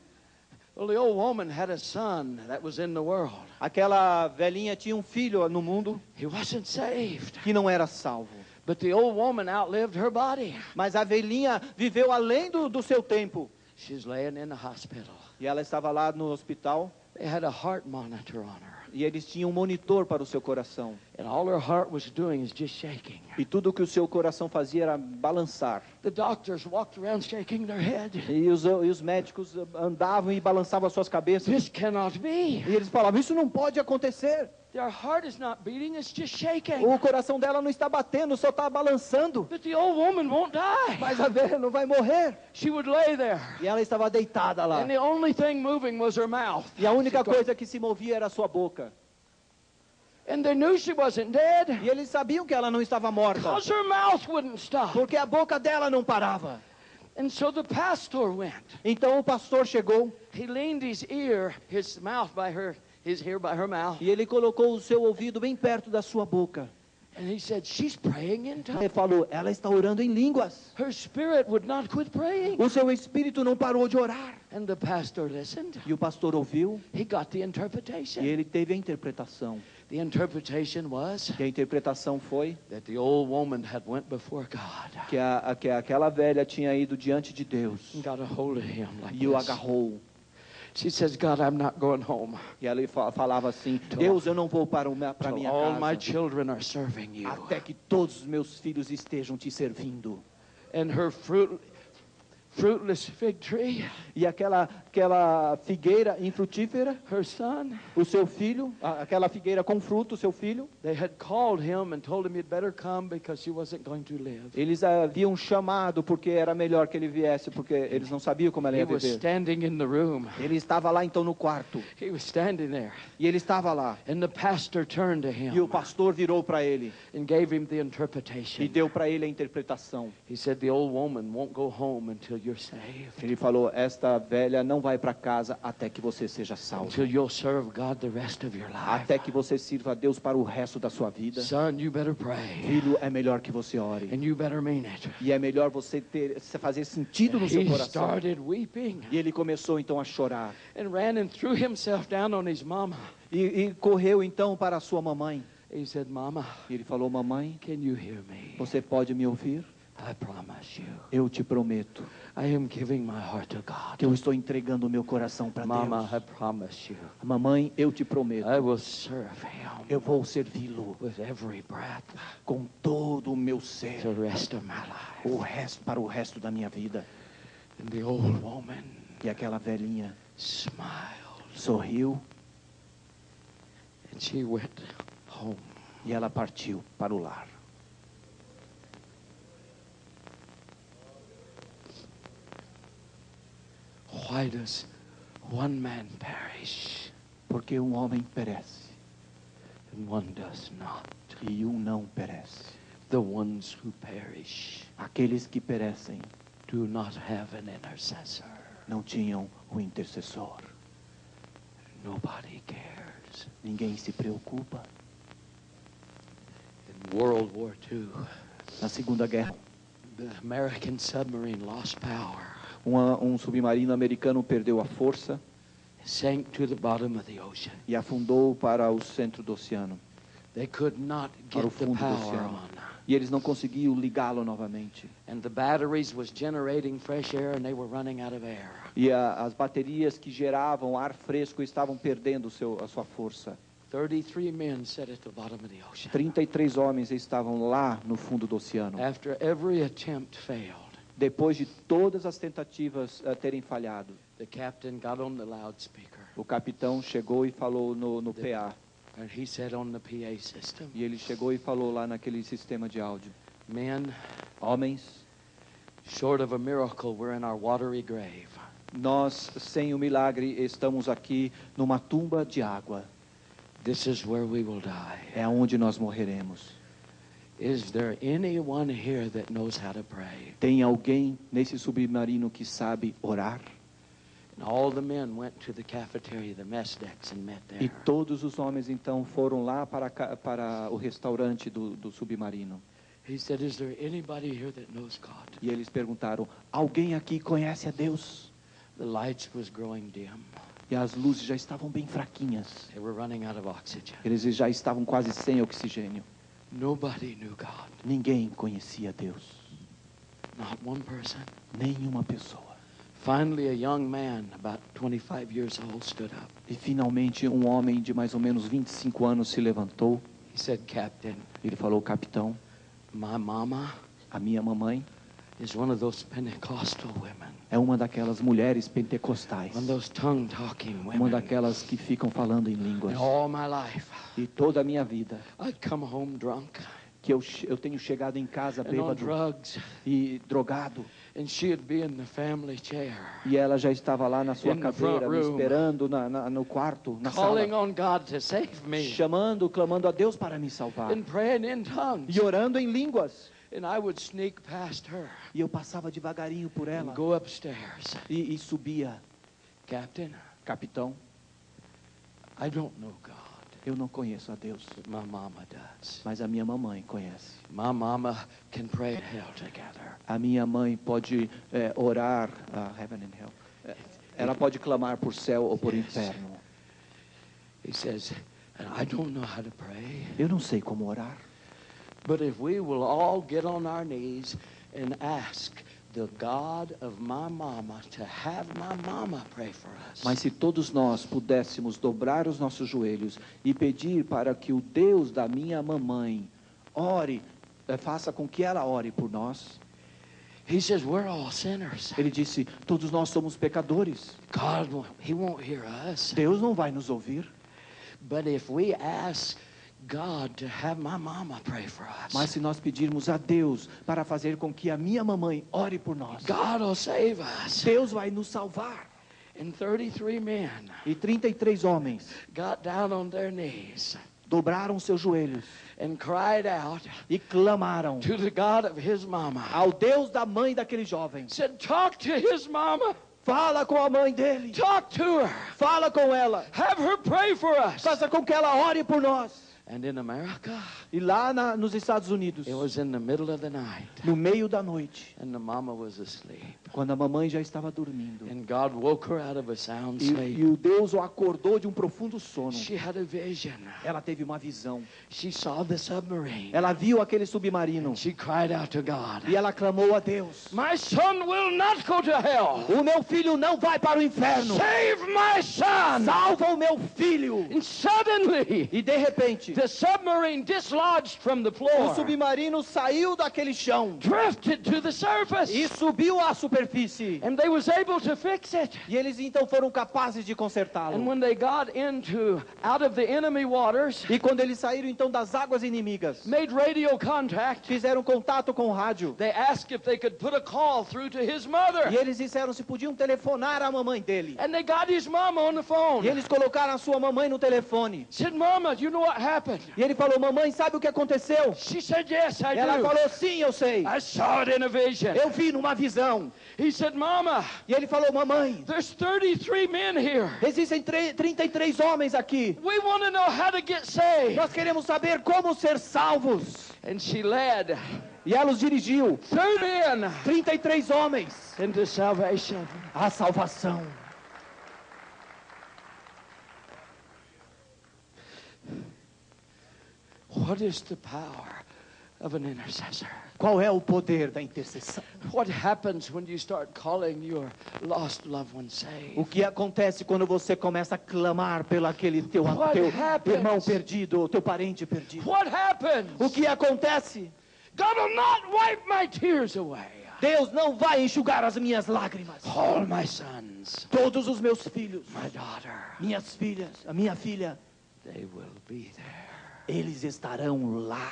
Well, the old woman had a son that was in the world. Aquela velhinha tinha um filho no mundo He wasn't saved. que não era salvo. But the old woman outlived her body. Mas a velhinha viveu além do seu tempo. She's laying in the hospital. E ela estava lá no hospital. They had a heart monitor on her. E eles tinham um monitor para o seu coração. And all her heart was doing is just shaking. E tudo que o seu coração fazia era balançar. The doctors walked around shaking their head. E os médicos andavam e balançavam as suas cabeças. This cannot be. E eles falavam, isso não pode acontecer. Their heart is not beating, it's just shaking. O coração dela não está batendo, só está balançando. But the old woman won't die. Mas a velha não vai morrer. She would lay there. E ela estava deitada lá. And the only thing moving was her mouth. E a única coisa que se movia era a sua boca. And they knew she wasn't dead E eles sabiam que ela não estava morta, because her mouth wouldn't stop. porque a boca dela não parava. And so the pastor went. Então o pastor chegou He leaned his mouth by his ear by her mouth. e ele colocou o seu ouvido bem perto da sua boca. And he said, she's praying in tongues. Ele falou, ela está orando em línguas. Her spirit would not quit praying. O seu espírito não parou de orar. And the pastor listened. E o pastor ouviu He got the e interpretation. ele teve a interpretação. The interpretation was E a interpretação foi that the old woman had went before God que aquela velha tinha ido diante de Deus and got a hold of him like e o this. agarrou. She says, God, I'm not going home E ela falava assim, Deus, eu não vou para till minha all my casa children are serving you. até que todos os meus filhos estejam te servindo. And her fruitless fig tree, E aquela figueira infrutífera, her son, o seu filho, aquela figueira com fruto, o seu filho, they had called him and told him he'd better come because she wasn't going to live. eles haviam chamado porque era melhor que ele viesse, porque eles não sabiam como ela He ia was viver. standing in the room. Ele estava lá então no quarto, He was standing there. e ele estava lá, And the pastor turned to e o him pastor virou para ele and gave him the e interpretation. deu para ele a interpretação. He said, the old woman won't go home until you're saved, Ele falou, esta velha não vai para casa até que você seja salvo, until you'll serve God the rest of your life. até que você sirva a Deus para o resto da sua vida. Son, you better pray. Filho, é melhor que você ore. And you better mean it. E é melhor você fazer sentido no seu He coração. started weeping E ele começou então a chorar. and ran and threw himself down on his mama. E correu então para a sua mamãe. He said, Mama, E ele falou, mamãe, can you hear me? você pode me ouvir? I promise you, Eu te prometo I am giving my heart to que God. eu estou entregando o meu coração para Mama, I Deus. promise you, Mamãe, eu te prometo, I will serve Him eu vou servi-lo with every breath com todo o meu ser, the rest of my life. para o resto da minha vida. And the old woman E aquela velhinha smiled sorriu and she went home. e ela partiu para o lar. Why does one man perish Porque um homem perece and one does not? e um não perece. The ones who perish Aqueles que perecem do not have an intercessor. não tinham o intercessor. Nobody cares. Ninguém se preocupa. In World War II, Na Segunda Guerra, the American submarine lost power, um submarino americano perdeu a força sank to the bottom of the ocean. e afundou para o centro do oceano. They could not Para o get the fundo do power oceano. on. E eles não conseguiam ligá-lo novamente. And the batteries was generating fresh air and they were running out of air. E as baterias que geravam ar fresco estavam perdendo a sua força. 33 men sat at the bottom of the ocean. 33 homens estavam lá no fundo do oceano. After every attempt failed, Depois de todas as tentativas terem falhado, the captain got on the loudspeaker o capitão chegou e falou no PA. and he said on the PA system, E ele chegou e falou lá naquele sistema de áudio: men, homens, short of a miracle, we're in our watery grave. nós sem o milagre estamos aqui numa tumba de água. This is where we will die. É onde nós morreremos. Is there anyone here that knows how to pray? Tem alguém nesse submarino que sabe orar? And all the men went to the cafeteria, the mess decks, and met E there. todos os homens então foram lá para o restaurante do submarino. He said, is there anybody here that knows God? E eles perguntaram: alguém aqui conhece a Deus? The lights was growing dim. E as luzes já estavam bem fraquinhas. They were running out of oxygen. Eles já estavam quase sem oxigênio. Nobody knew God. Ninguém conhecia Deus. Not one person. Nenhuma pessoa. Finally, a young man, about 25 years old, stood up. E finalmente um homem de mais ou menos 25 anos se levantou. He said, Captain, Ele falou: capitão, my mama a minha mamãe is one of those Pentecostal women. é uma daquelas mulheres pentecostais. One of those tongue-talking Uma women. daquelas que ficam falando em línguas. And all my life, E toda a minha vida I'd come home drunk. que eu tenho chegado em casa and on bêbado drugs, e drogado. and she'd be in the family chair, E ela já estava lá na sua In the front cadeira, me room, esperando no quarto, na calling sala, on God to save me, chamando, clamando a Deus para me salvar. and praying in tongues. E orando em línguas. And I would sneak past her E eu passava devagarinho por ela and go upstairs. e subia. Captain, Capitão, I don't know God, eu não conheço a Deus, but my mama does. mas a minha mamãe conhece. My mama can pray in hell together. A minha mãe pode orar, heaven and hell. Ela pode clamar por céu ou por inferno. He says, and I don't know how to pray, Eu não sei como orar. but if we will all get on our knees and ask the God of my mama to have my mama pray for us. Mas se todos nós pudéssemos dobrar os nossos joelhos e pedir para que o Deus da minha mamãe ore, faça com que ela ore por nós. He says we're all sinners. Ele disse, todos nós somos pecadores. God, he won't hear us. Deus não vai nos ouvir. But if we ask God to have my mama pray for us, Mas se nós pedirmos a Deus para fazer com que a minha mamãe ore por nós, God will save us. Deus vai nos salvar. And 33 men E 33 homens got down on their knees dobraram seus joelhos and cried out e clamaram to the God of his mama. ao Deus da mãe daquele jovem. Said, talk to his mama. Fala com a mãe dele. Talk to her. Fala com ela. Have her pray for us. Faça com que ela ore por nós. And in America, E lá nos Estados Unidos, it was in the middle of the night, no meio da noite, and the mama was asleep. quando a mamãe já estava dormindo, And God woke her out of a sound e sleep. o Deus o acordou de um profundo sono. She had a vision. Ela teve uma visão. She saw the submarine. Ela viu aquele submarino She cried out to God, e ela clamou a Deus. my son will not go to hell. O meu filho não vai para o inferno. Save my son. Salva o meu filho. And suddenly, E de repente, the submarine dislodged from the o floor, submarino saiu daquele chão drifted to the surface, e subiu à superfície. and they was able to fix it. E eles então foram capazes de And consertá-lo. when they got out of the enemy waters, E quando eles saíram então das águas inimigas, made radio contact, fizeram contato com o rádio. they asked if they could put a call through to his mother. E eles disseram se podiam telefonar à mamãe dele. And they got his mama on the phone. E eles colocaram a sua mamãe no telefone. Said, Mama, do you know what happened? E ele falou, mamãe, sabe o que aconteceu? She said, yes, I Ela do. falou, sim, eu sei. I saw it in a vision. Eu vi numa visão. He said, Mama, E ele falou, mamãe, there's 33 men here. existem 33 homens aqui. We want to know how to get saved. Nós queremos saber como ser salvos. And she led E ela os dirigiu, 2 men 33 homens, into salvation. à salvação. What is the power of an intercessor? Qual é o poder da intercessão? What happens when you start calling your lost loved one saved? O que acontece quando você começa a clamar pelo aquele teu What happens? irmão perdido, teu parente perdido? What happens? O que acontece? God will not wipe my tears away. Deus não vai enxugar as minhas lágrimas. All my sons, Todos os meus filhos, my daughter, minhas filhas, a minha filha, they will be there. eles estarão lá.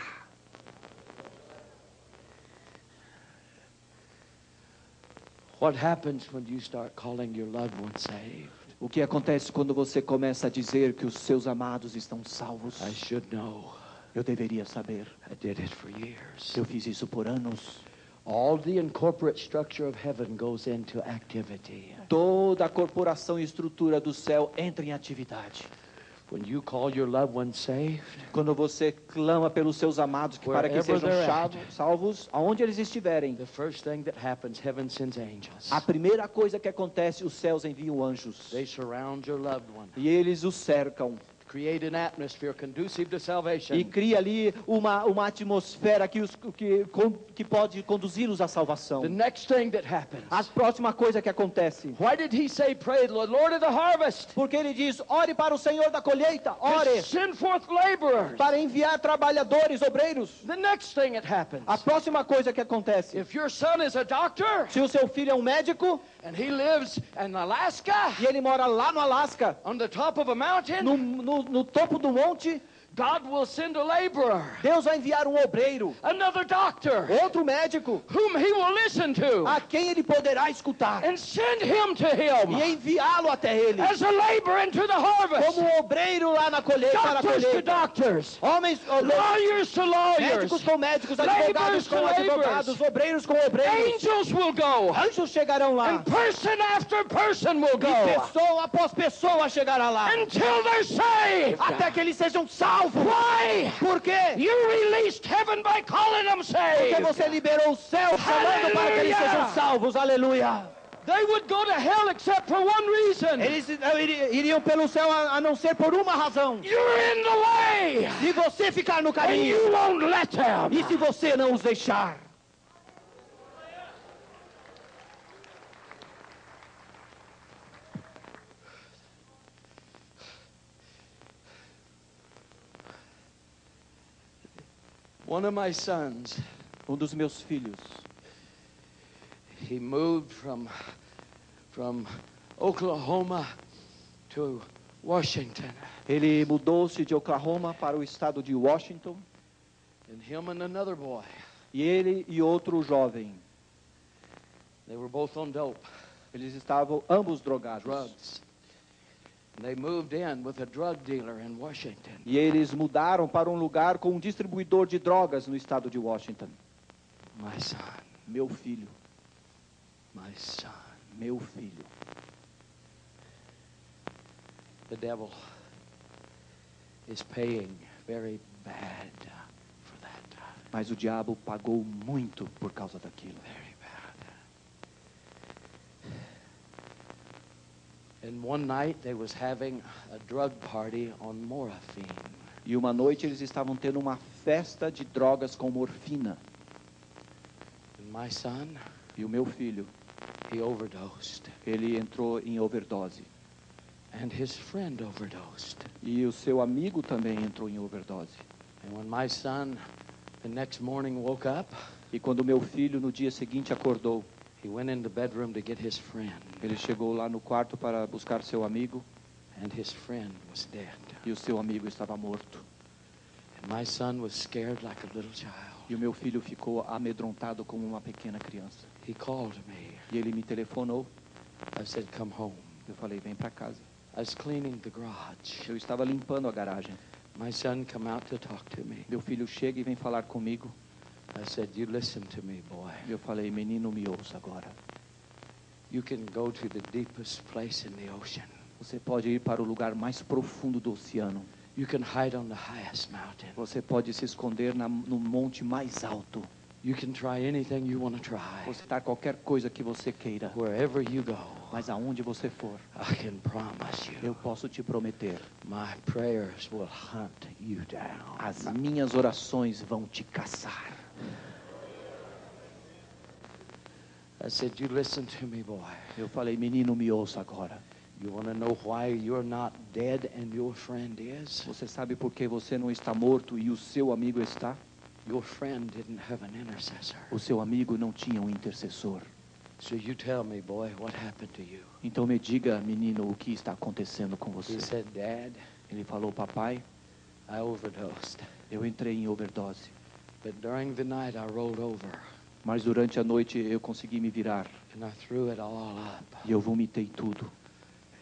What happens when you start calling your loved one saved? O que acontece quando você começa a dizer que os seus amados estão salvos? I should know. Eu deveria saber. I did it for years. Eu fiz isso por anos. All the incorporate structure of heaven goes into activity. Toda a corporação e estrutura do céu entra em atividade. When you call your loved one saved, Quando você clama pelos seus amados para que Wherever sejam they're at. salvos, aonde eles estiverem, the first thing that happens, heaven sends angels. a primeira coisa que acontece, os céus enviam anjos. They surround your loved one, E eles os cercam. create an atmosphere conducive to salvation. E cria ali uma atmosfera que pode conduzi-los à salvação. The next thing that happens, A próxima coisa que acontece. why did he say, pray the Lord of the harvest Porque ele diz, ore para o Senhor da colheita, to ore send forth laborers? para enviar trabalhadores, obreiros. The next thing that happens, A próxima coisa que acontece. if your son is a doctor Se o seu filho é um médico and he lives in Alaska e ele mora lá no Alasca, on the top of a mountain, no topo do monte, God will send a laborer, Deus vai enviar um obreiro, another doctor, outro médico, whom he will listen to, a quem ele poderá escutar and send him to e him enviá-lo até ele, as a laborer into the harvest. como um obreiro lá na colheita, para a Doctors to colheita. doctors, Homens, lawyers to lawyers, médicos com médicos, laborers advogados to com advogados, laborers. obreiros com obreiros. Angels will go, Anjos chegarão lá. and person after person will E go, pessoa após pessoa chegará lá. until they're saved. Até que eles sejam salvos. Why? Por quê? You released heaven by calling them Porque saved. você liberou o céu chamando para que eles sejam salvos. Aleluia. They would go to hell except for one reason. Eles iriam pelo céu a não ser por uma razão. You're in the way, Se você ficar no and caminho. you won't let them. E se você não os deixar. One of my sons, Um dos meus filhos, he moved from Oklahoma to Washington. ele mudou-se de Oklahoma para o estado de Washington. And him and another boy, E ele e outro jovem, they were both on dope, eles estavam ambos drogados. drugs. And they moved in with a drug dealer in Washington. E eles mudaram para um lugar com um distribuidor de drogas no estado de Washington. My son, Meu filho, my son. meu filho. The devil is paying very bad for that. Mas o diabo pagou muito por causa daquilo. Very bad. And one night they was having a drug party on morphine. E uma noite eles estavam tendo uma festa de drogas com morfina. And my son, E o meu filho, he overdosed. ele entrou em overdose. And his friend overdosed. E o seu amigo também entrou em overdose. And when my son the next morning woke up, E quando meu filho no dia seguinte acordou, he went in the bedroom to get his friend. ele chegou lá no quarto para buscar seu amigo And his friend was dead. e o seu amigo estava morto. And my son was scared like a little child. E o meu filho ficou amedrontado como uma pequena criança. He called me. E ele me telefonou. I said, come home. Eu falei, vem para casa. I was cleaning the garage. Eu estava limpando a garagem. My son come out to talk to me. Meu filho chega e vem falar comigo. I said, you listen to me, boy. Eu falei, menino, me ouça agora. You can go to the deepest place in the ocean. Você pode ir para o lugar mais profundo do oceano. You can hide on the highest mountain. Você pode se esconder no monte mais alto. You can try anything you want to try. Você tentar qualquer coisa que você queira. Wherever you go, Mas aonde você for, I can promise eu you, posso te prometer, my prayers will hunt you down. as minhas orações vão te caçar. I said, you listen to me, boy. Eu falei, menino, me ouça agora. You want to know why you're not dead and your friend is? Você sabe por que você não está morto e o seu amigo está? Your friend didn't have an intercessor. O seu amigo não tinha um intercessor. So you tell me, boy, what happened to you? Então me diga, menino, o que está acontecendo com você? He said, Dad, Ele falou, papai, I overdosed. eu entrei em overdose. But during the night I rolled over Mas durante a noite eu consegui me virar. and I threw it all up E eu vomitei tudo.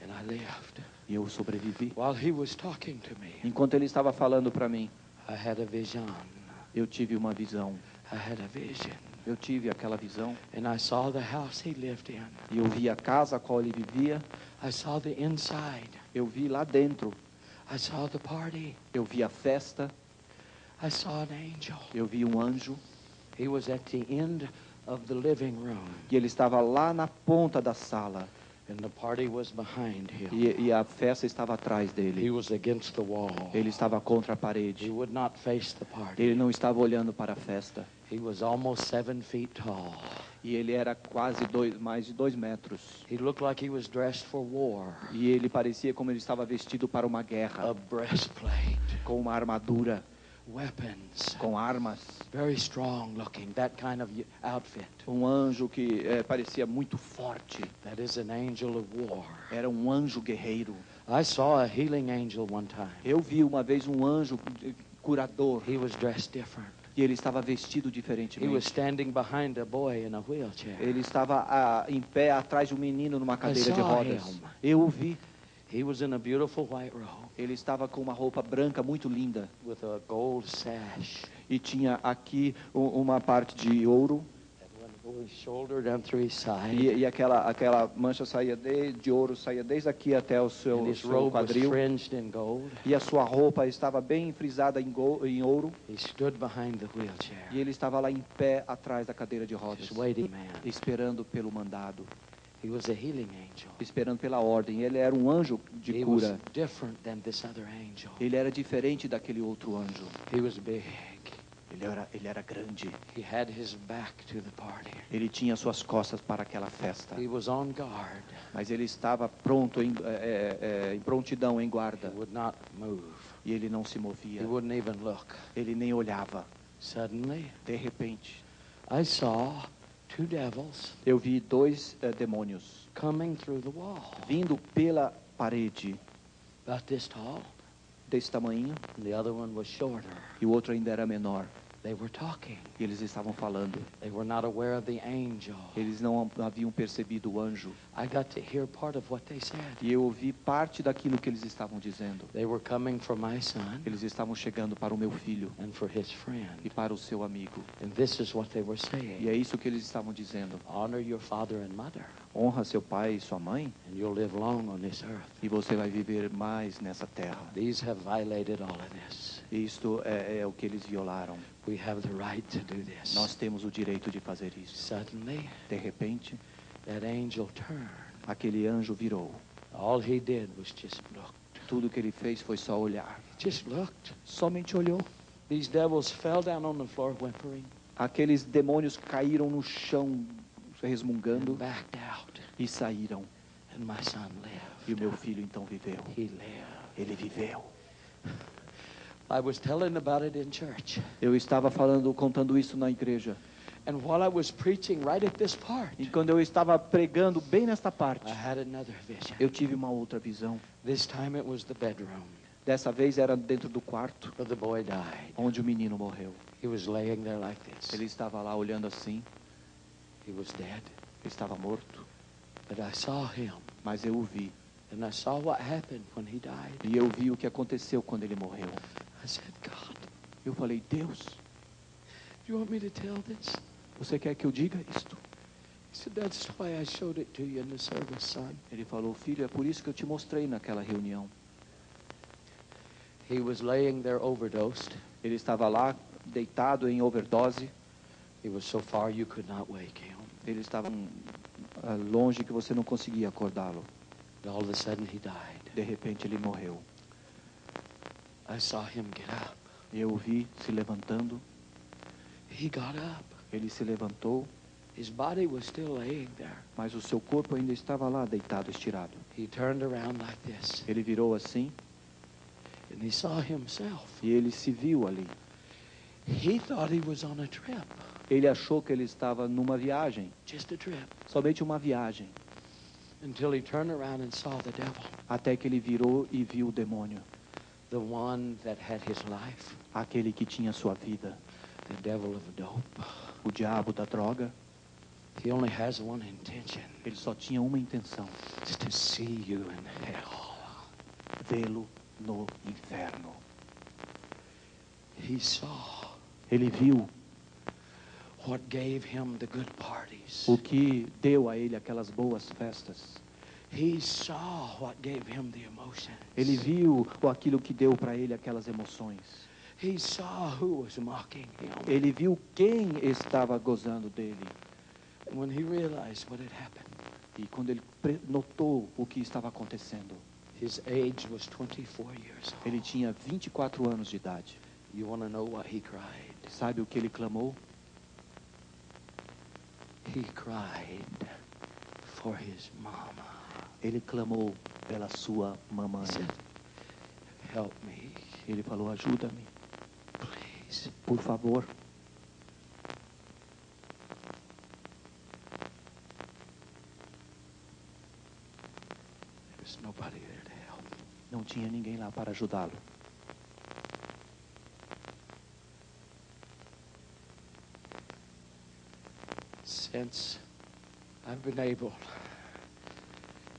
and I lived. E eu sobrevivi. While he was talking to me, Enquanto ele estava falando para mim, I had a vision. eu tive uma visão. I had a vision. Eu tive aquela visão. And I saw the house he lived in. E eu vi a casa a qual ele vivia. I saw the inside. Eu vi lá dentro. I saw the party. Eu vi a festa. I saw an angel. Eu vi um anjo. He was at the end of the living room. E ele estava lá na ponta da sala. And the party was behind him. E a festa estava atrás He dele. was against the wall. Ele estava contra a He parede. would not face the party. Ele não estava olhando para a festa. He was almost 7 feet tall. E ele era quase mais de 2 metros. He looked like he was dressed for war. E ele parecia como ele estava vestido para uma A guerra. breastplate, Com uma armadura, weapons, com armas. very strong looking, that kind of outfit. Um anjo que parecia muito forte. That is an angel of war. Era um anjo guerreiro. I saw a healing angel one time. Eu vi uma vez um anjo curador He was dressed different. e ele estava vestido He was diferentemente. standing behind a boy in a wheelchair. Ele estava em pé atrás de um menino numa cadeira de saw rodas. him. Eu o vi. He was in a beautiful white robe Ele estava com uma roupa branca muito linda with a gold sash e tinha aqui uma parte de ouro that went over his shoulder down through his side. e aquela mancha saía de ouro saía desde aqui até o And seu his robe was quadril fringed in gold. e a sua roupa estava bem frisada em ouro He stood behind the wheelchair, e ele estava lá em pé atrás da cadeira de rodas, just waiting, man. esperando pelo mandado, He was a healing angel. esperando pela ordem. Ele era um anjo de He was cura. different than this other angel. Ele era diferente daquele outro anjo. He was big. Ele era grande. He had his back to the party. Ele tinha suas costas para aquela festa. He was on guard. Mas ele estava pronto, em prontidão, em He guarda. would not move. E ele não se He movia. wouldn't even look. Ele nem olhava. Suddenly, De repente, I saw two devils eu vi dois demônios coming through the wall, vindo pela parede, about this tall. desse tamanho, And the other one was shorter. e o outro ainda era menor. They were talking. E eles estavam falando. They were not aware of the angel. Eles não haviam percebido o anjo. I got to hear part of what they said. E eu ouvi parte daquilo que eles estavam dizendo. They were coming for my son Eles estavam chegando para o meu filho and for his friend. e para o seu amigo. And this is what they were E saying. é isso que eles estavam dizendo. Honor your father and mother, Honra seu pai e sua mãe and you'll live long on this earth. e você vai viver mais nessa terra. These have violated all of this. Isto é o que eles violaram. We have the right to do this. Nós temos o direito de fazer isso. Suddenly, De repente, that angel turned. aquele anjo virou. All he did was just look. Tudo que ele fez foi só olhar. Just looked. Somente olhou. These devils fell down on the floor whimpering Aqueles demônios caíram no chão resmungando and backed out. e saíram. And my son E o lived. meu filho então viveu. He lived. Ele viveu. I was telling about it in church. Eu estava contando isso na igreja. And while I was preaching right at this part, E quando eu estava pregando bem nesta parte, I had another vision. eu tive uma outra visão. This time it was the bedroom Dessa vez era dentro do quarto where the boy died. onde o menino morreu. He was laying there like this. Ele estava lá olhando assim, He was dead. ele estava morto, But I saw him. mas eu o vi. And I saw what happened when he died. E eu vi o que aconteceu quando ele morreu. I said, God, Eu falei, Deus, do you want me to tell this? você quer que eu diga isto? He said, that's why I showed it to you in the service, son. Ele falou, filho, é por isso que eu te mostrei naquela reunião. He was laying there overdosed. Ele estava lá, deitado em overdose. He was so far you could not wake him. Ele estava longe que você não conseguia acordá-lo. And all of a sudden he died. De repente ele morreu. I saw him get up. Eu o vi se levantando. He got up. Ele se levantou, His body was still laying there. mas o seu corpo ainda estava lá, deitado, estirado. He turned around like this. Ele virou assim And he saw himself. e ele se viu ali. He thought he was on a trip. Ele achou que ele estava numa viagem, Just a trip. somente uma viagem, Until he turned around and saw the devil. até que ele virou e viu o demônio, The one that had his life. aquele que tinha sua vida, The devil of dope. o diabo da droga. He only has one intention. Ele só tinha uma intenção: It's to see you in hell. vê-lo no inferno. He saw Ele viu what gave him the good parties. o que deu a ele aquelas boas festas. He saw what gave him the emotions. Ele viu aquilo que deu para ele aquelas emoções. He saw who was mocking him. Ele viu quem estava gozando dele. And when he realized what had happened, E quando ele notou o que estava acontecendo, his age was 24 years old. ele tinha 24 anos de idade. You want to know what he cried? Sabe o que ele clamou? He cried for his mama. Ele clamou pela sua mamãe. He said, help me, Ele falou, ajuda-me, please. por favor. There's nobody there to help. tinha ninguém lá para ajudá-lo. Since I've been able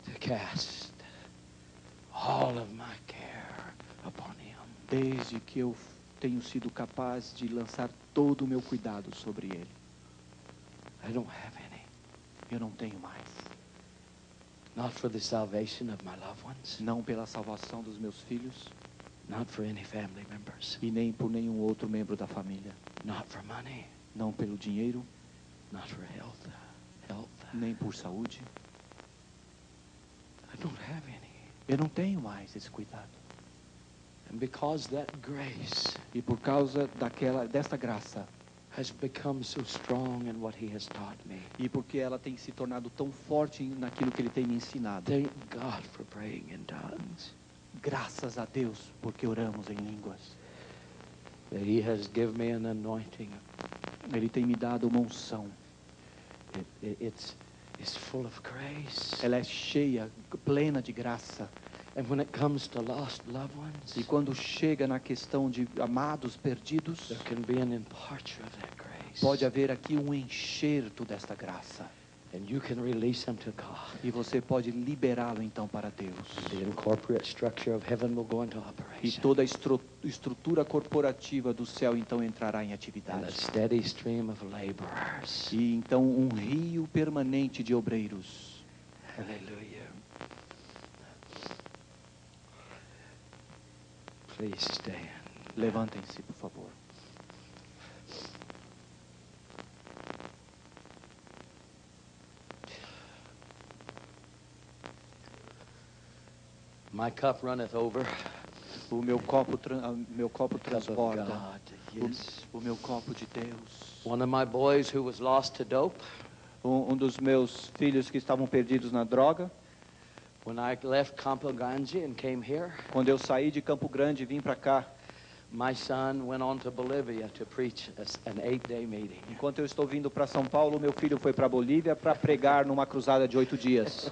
to cast all of my care upon him. Desde que eu tenho sido capaz de lançar todo o meu cuidado sobre ele. I don't have any. Eu não tenho mais. Not for the salvation of my loved ones. Não pela salvação dos meus filhos. Not for any family members. E nem por nenhum outro membro da família. Not for money. Não pelo dinheiro. Not for health. Nem por saúde. I don't have any. Eu não tenho mais esse cuidado. And because that grace E por causa desta graça, has become so strong in what he has taught me. e porque ela tem se tornado tão forte naquilo que ele tem me ensinado. Thank God for praying in tongues. Graças a Deus, porque oramos em línguas. That he has given me an anointing. Ele tem me dado uma unção. It's full of grace. Ela é cheia, plena de graça. And when it comes to lost loved ones, E quando chega na questão de amados perdidos, there can be an imparture of that grace. pode haver aqui um enxerto desta graça. And you can release them to God. E você pode liberá-lo então para Deus. The incorporate structure of heaven will go into E operation. toda a estrutura corporativa do céu então entrará em And a atividade. steady stream of laborers. E então um rio permanente de obreiros. Hallelujah. Please stand. Levantem-se, por favor. My cup runneth over. O meu copo Cup of transborda. God. Yes. O meu copo de Deus. One of my boys who was lost to dope, Um dos meus filhos que estavam perdidos na droga, when I left Campo Grande and came here, quando eu saí de Campo Grande e vim para cá, my son went on to Bolivia to preach an 8-day meeting. enquanto eu estou vindo para São Paulo, meu filho foi para Bolívia para pregar numa cruzada de 8 dias.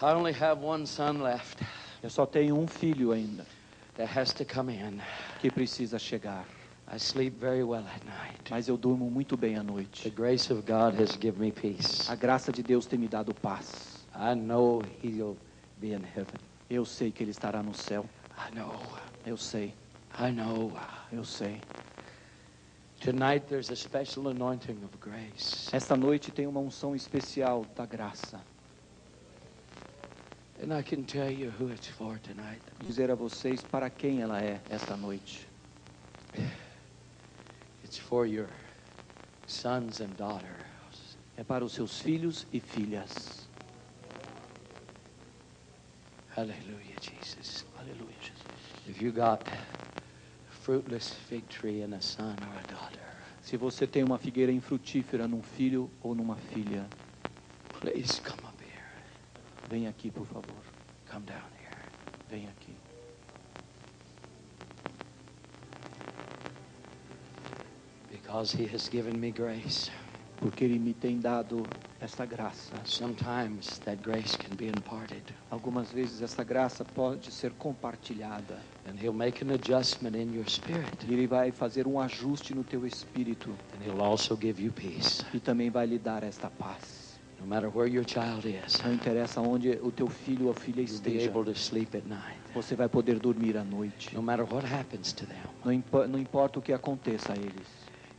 I only have one son left Eu só tenho um filho ainda that has to come in. que precisa chegar, I sleep very well at night. mas eu durmo muito bem à The noite. grace of God has given me peace. A graça de Deus tem me dado paz. I know he'll be in heaven. Eu sei que ele estará no céu. I know. Eu sei. I know. Eu sei. Tonight there's a special anointing of grace. Esta noite tem uma unção especial da graça. And I can tell you who it's for tonight. Dizer a vocês para quem ela é esta noite. It's for your sons and daughters. É para os seus filhos e filhas. Hallelujah, Jesus. Aleluia, Jesus. If you got a fruitless fig tree in a son or a daughter, Se você tem uma figueira infrutífera num filho ou numa filha, please come up here. vem aqui, por favor. Come down here. Vem aqui. Because he has given me grace. Porque ele me tem dado esta graça. Sometimes that grace can be imparted. Algumas vezes essa graça pode ser compartilhada. And he'll make an adjustment in your spirit. E ele vai fazer um ajuste no teu espírito. And he'll also give you peace. E também vai lhe dar esta paz. No matter where your child is, Não interessa onde o teu filho ou filha you'll be esteja. able to sleep at night. Você vai poder dormir à noite. No matter what happens to them, Não importa o que aconteça a eles.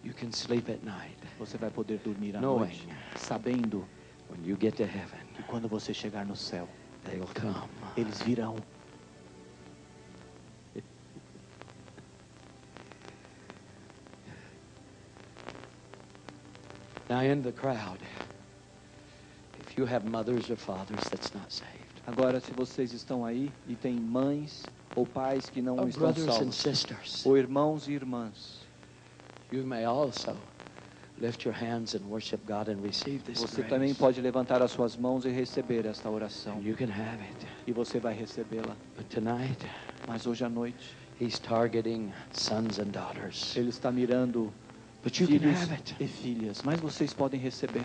you can sleep at night. Você vai poder dormir à Knowing. noite. Sabendo When you get to heaven, que quando você chegar no céu, they'll come. eles virão. Now in the crowd, if you have mothers or fathers that's not saved, Agora, se vocês estão aí e têm mães ou pais que não or estão brothers and salvos, sisters, ou irmãos e irmãs, you may also lift your hands and worship God and receive this você também grace. pode levantar as suas mãos e receber esta oração. You can have it. E você vai recebê-la. But tonight, Mas hoje à noite, He's targeting sons and daughters. Ele está mirando But you can filhos have it. e filhas, mas vocês podem receber.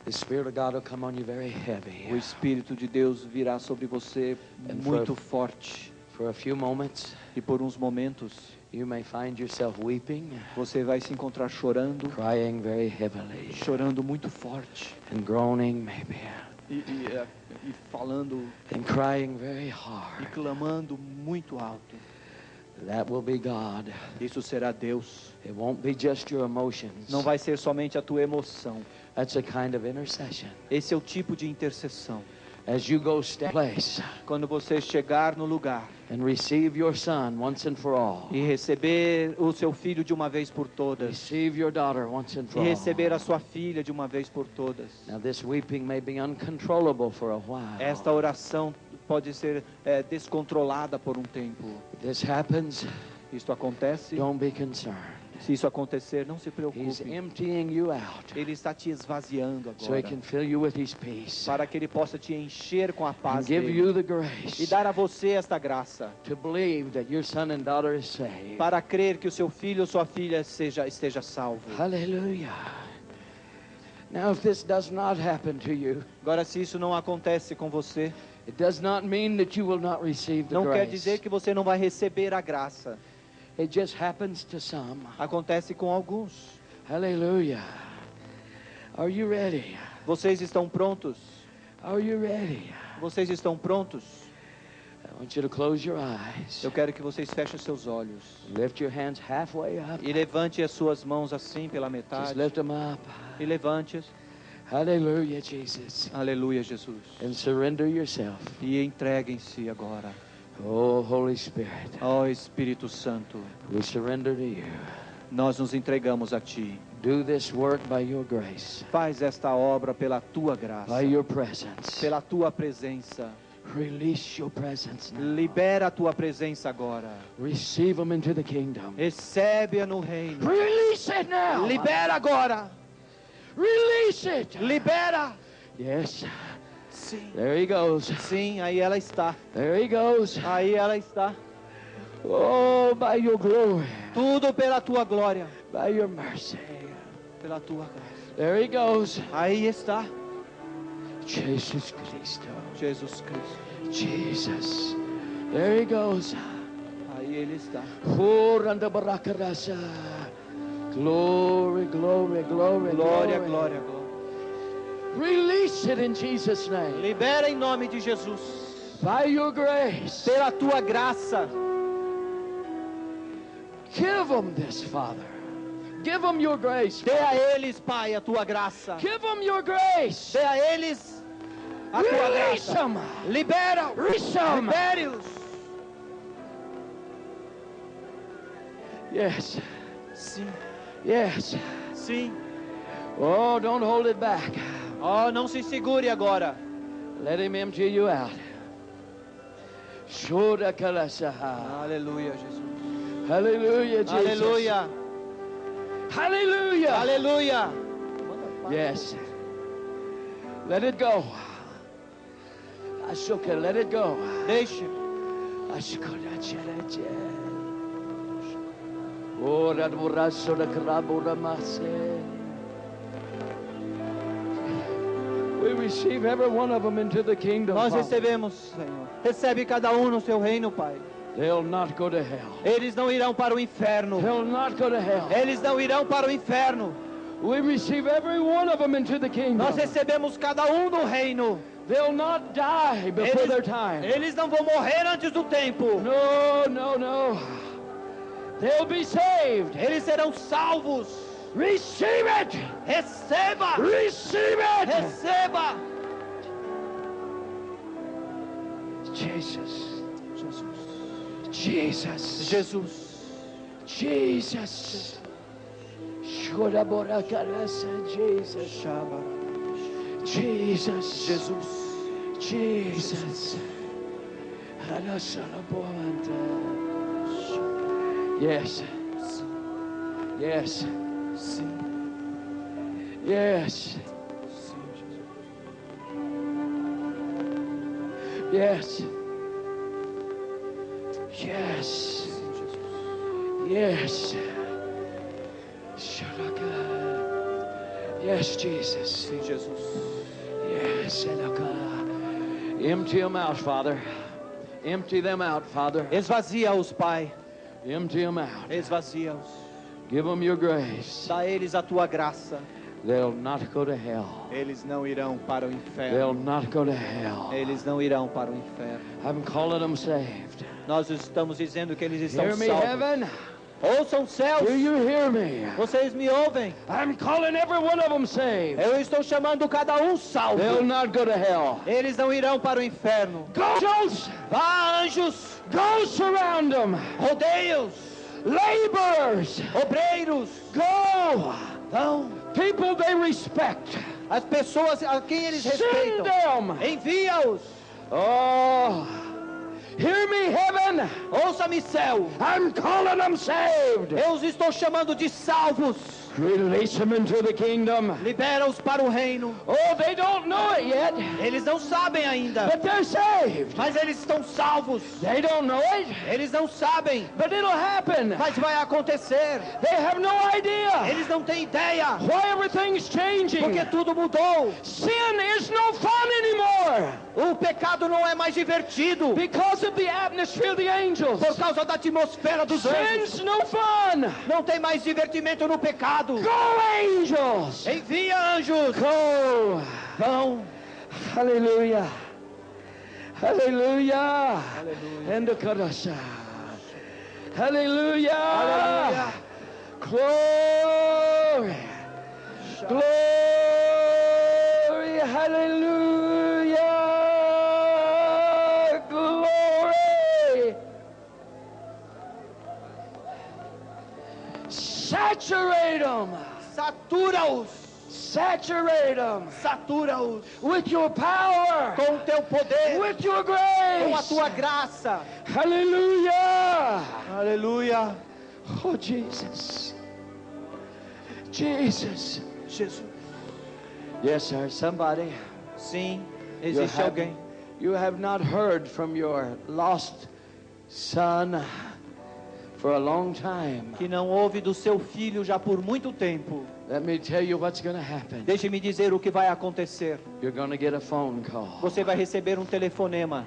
The Spirit of God will come on you very heavy. O Espírito de Deus virá sobre você muito forte. For a few moments, E por uns momentos, you may find yourself weeping, você vai se encontrar chorando, crying very heavily, chorando muito forte. and groaning maybe, E falando and crying very e hard. clamando muito alto. That will be God. Isso será Deus. It won't be just your emotions. Não vai ser somente a tua emoção. That's a kind of intercession. Esse é o tipo de intercessão. As you go stand place Quando você chegar no lugar and receive your son once and for all, e receber o seu filho de uma vez por todas, receive your daughter once and e for all. receber a sua filha de uma vez por todas. Now this weeping may be uncontrollable for a while. Esta oração pode ser descontrolada por um tempo. If this happens, Isto acontece. don't be concerned. Se isso acontecer, não se He's preocupe. emptying you out Ele está te esvaziando so he agora, can fill you with his peace para que Ele possa te encher com a and paz give dele you the e grace dar a você esta graça, to believe that your son and daughter is saved. para crer que o seu filho ou sua filha esteja salvo. Hallelujah. Now if this does not happen to you, Agora, se isso não acontece com você, it does not mean that you will not receive the não quer grace. dizer que você não vai receber a graça. It just happens to some. Acontece com alguns. Hallelujah. Are you ready? Vocês estão prontos? Are you ready? Vocês estão prontos? I want you to close your eyes. Eu quero que vocês fechem os seus olhos Lift your hands halfway up. e levante as suas mãos assim pela Just metade. lift them up. E levante-as. Hallelujah, Jesus. Aleluia, Jesus. And surrender yourself. E entreguem-se agora. Oh, Holy Spirit, Ó Espírito Santo, we surrender to you. nós nos entregamos a Ti. Do this work by your grace, Faz esta obra pela Tua graça, by your presence. pela Tua presença. Release your presence now. Libera a Tua presença agora. Receive them into the kingdom. Recebe-a no reino. Release it now. Libera agora. Release it. Libera. Yes. Sim. There he goes. Sim, aí ela está. There he goes. Aí ela está. Oh, by your glory, Tudo pela Tua glória, by your mercy. pela Tua graça. There he goes. Aí está Jesus Christ. Jesus Cristo. Jesus. There he goes. Aí Ele está. Horanda barakarasa. Glory, glory, glory, Glória, glory. glória, glória. Release it in Jesus' name. Libera em nome de Jesus. By your grace. Pela Tua graça. Give them this, Father. Give them your grace. Dê a eles, Pai, a Tua graça. Give them your grace. Dê a eles a Tua Release graça. them. Libera. Release them. Libere-os. Yes. Sim, Yes. sim. Oh, don't hold it back. Oh, não se segure agora. Let him empty you out. Shoda kalasaha. Aleluia, Jesus. Hallelujah, Jesus. Aleluia. Hallelujah. Aleluia. Yes. Let it go. Ashoka, let it go. Deixe. Ashkoda chalache. Ora buraso da krabura mase. We receive every one of them into the kingdom. Nós Father. recebemos, Senhor. Recebe cada um no seu reino, Pai. They'll not go to hell. Eles não irão para o inferno. They'll not go to hell. Eles não irão para o inferno. We receive every one of them into the kingdom. Nós recebemos cada um no reino. They'll not die before their time. Eles não vão morrer antes do tempo. No, no, no. They'll be saved. Eles serão salvos. Receive it. Receba. Receive it. Receba. Jesus. Jesus. Jesus. Jesus. Jesus. Shoraborakarasa, Jesus. Shaba. Jesus. Jesus. Jesus. Harasalaboanta. Yes. Yes. Sim. Yes. Sim, Jesus. Yes. Yes. Sim, Jesus. Yes. Yes, Jesus. Sim, Jesus. Yes. Empty them out, Father. Empty them out, Father. Esvazia-os, Pai. Empty them out. Esvazia-os. Give them your grace. Dá a eles a tua graça. They'll not go to hell. Eles não irão para o They'll inferno. not go to hell. Eles não irão para o inferno. I'm calling them saved. Nós estamos dizendo que eles estão Hear me, salvos. heaven? Ouçam céus. Do you hear me? Vocês me ouvem? I'm calling every one of them saved. Eu estou chamando cada um salvo. They'll not go to hell. Eles não irão para o inferno. Go, angels! Vá, anjos. Go surround them. Rodeios. Laborers! Obreiros. Go! Vão. People they respect. As pessoas a quem eles Send respeitam. them. Envia-os. Oh, hear me, heaven. Ouça-me, céu. I'm calling them saved. Eu os estou chamando de salvos. Release them into the kingdom. Libera-os para o reino. Oh, they don't know it yet, Eles não sabem ainda, but they're saved. mas eles estão salvos. They don't know it, Eles não sabem, but it'll happen. mas vai acontecer. They have no idea Eles não têm ideia, why everything's changing. porque tudo mudou. Sin is no fun anymore O pecado não é mais divertido because of the atmosphere of the angels. por causa da atmosfera dos anjos. Sin's no fun. Não tem mais divertimento no pecado. Go, angels. Envia anjos. Go. Vão. Hallelujah. Hallelujah. Aleluia. And the Kadasha. Hallelujah. Aleluia. Glory. Glory. Hallelujah. Glory. Saturate them. Satura-os. Saturate them Satura-os with your power, com o teu poder, with your com a grace. tua graça. Hallelujah. Aleluia. Oh, Jesus. Jesus. Jesus. Yes, sir. Somebody. Sim, You existe have, alguém you have not heard from your lost son for a long time. que não ouve do seu filho já por muito tempo. Let me tell you what's going to happen. Deixe-me dizer o que vai acontecer. You're going to get a phone call. Você vai receber um telefonema.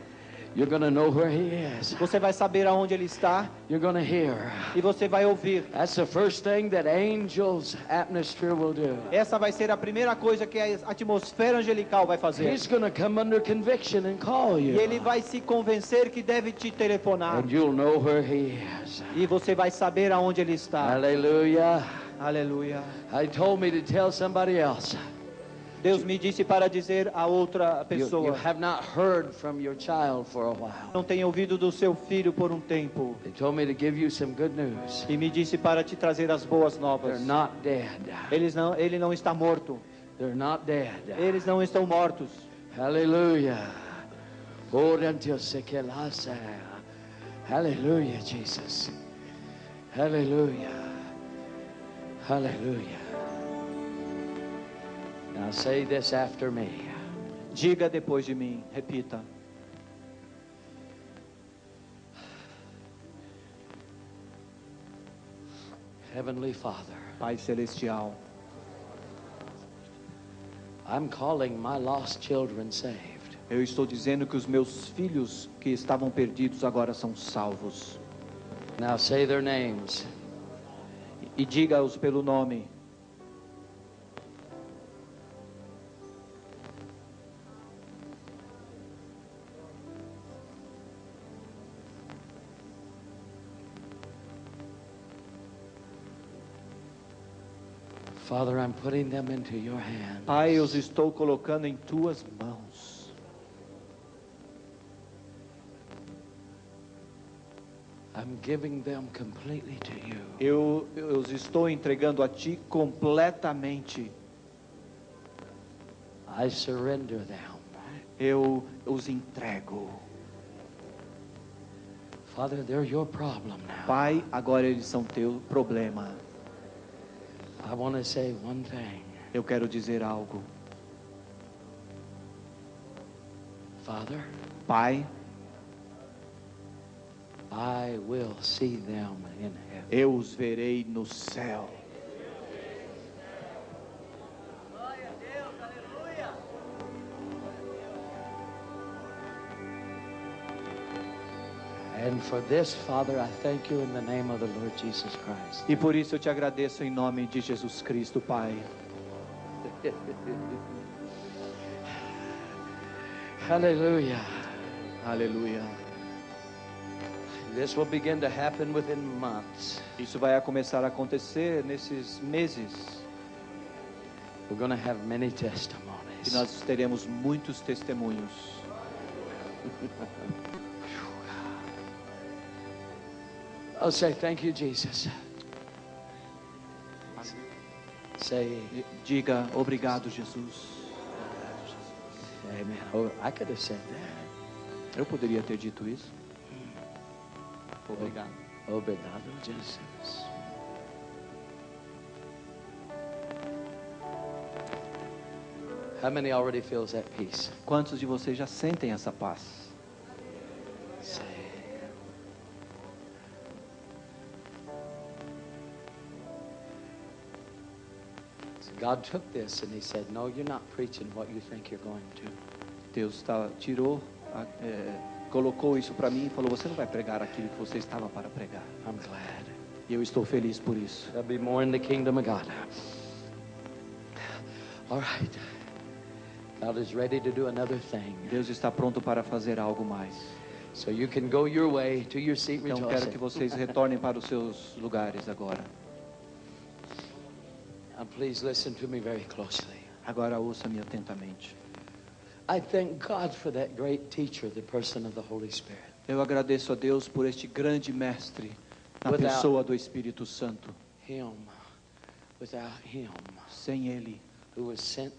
You're going to know where he is. Você vai saber aonde ele está You're going to hear. e você vai ouvir. That's the first thing that angels' atmosphere will do. Essa vai ser a primeira coisa que a atmosfera angelical vai fazer. He's going to come under conviction and call E you. ele vai se convencer que deve te telefonar. And you'll know where he is. E você vai saber aonde ele está. Hallelujah. Aleluia. He told me to tell somebody else. Deus me disse para dizer a outra You pessoa. have not heard from your child for a while. Não tem ouvido do seu filho por um tempo. They told me to give you some good news. E me disse para te trazer as boas novas. They're not dead. Ele não está morto. They're not dead. Eles não estão mortos. Hallelujah. Hallelujah, Jesus. Hallelujah. Hallelujah. Now say this after me. Diga depois de mim, repita. Heavenly Father, Pai Celestial, I'm calling my lost children saved. eu estou dizendo que os meus filhos que estavam perdidos agora são salvos. Now say their names. E diga-os pelo nome. Father, I'm putting them into your hands. Pai, eu os estou colocando em tuas mãos. I'm giving them completely to you. Eu os estou entregando a ti completamente. I surrender them. Eu os entrego. Father, they're your problem now. Pai, agora eles são teu problema. I want to say one thing. Eu quero dizer algo. Father, Pai, I will see them in heaven. Eu os verei no céu. And for this, Father, I thank you in the name of the Lord Jesus Christ. E por isso eu te agradeço em nome de Jesus Cristo, Pai. Hallelujah. Aleluia. This will begin to happen within months. Isso vai começar a acontecer nesses meses. We're going to have many E testimonies. nós teremos muitos testemunhos. Oh, say thank you, Jesus. Say Diga obrigado, Jesus. amen. Oh, I could have said that. Eu poderia ter dito isso. Obrigado. Obrigado, Jesus. How many already feels that peace? Quantos de vocês já sentem essa paz? Say. So God took this and He said, "No, you're not preaching what you think you're going to." Deus tirou, colocou isso para mim e falou: você não vai pregar aquilo que você estava para pregar. I'm glad. E eu estou feliz por isso. There'll be more in the kingdom of God. All right. God is ready to do another thing. Deus está pronto para fazer algo mais. So you can go your way to your seat Então quero que rejoicing. vocês retornem para os seus lugares agora. And please listen to me very closely. Agora ouça-me atentamente. I thank God for that great teacher, the person of the Holy Spirit. Eu agradeço a Deus por este grande mestre na Without- pessoa do Espírito Santo. Without him, Sem Ele, who was sent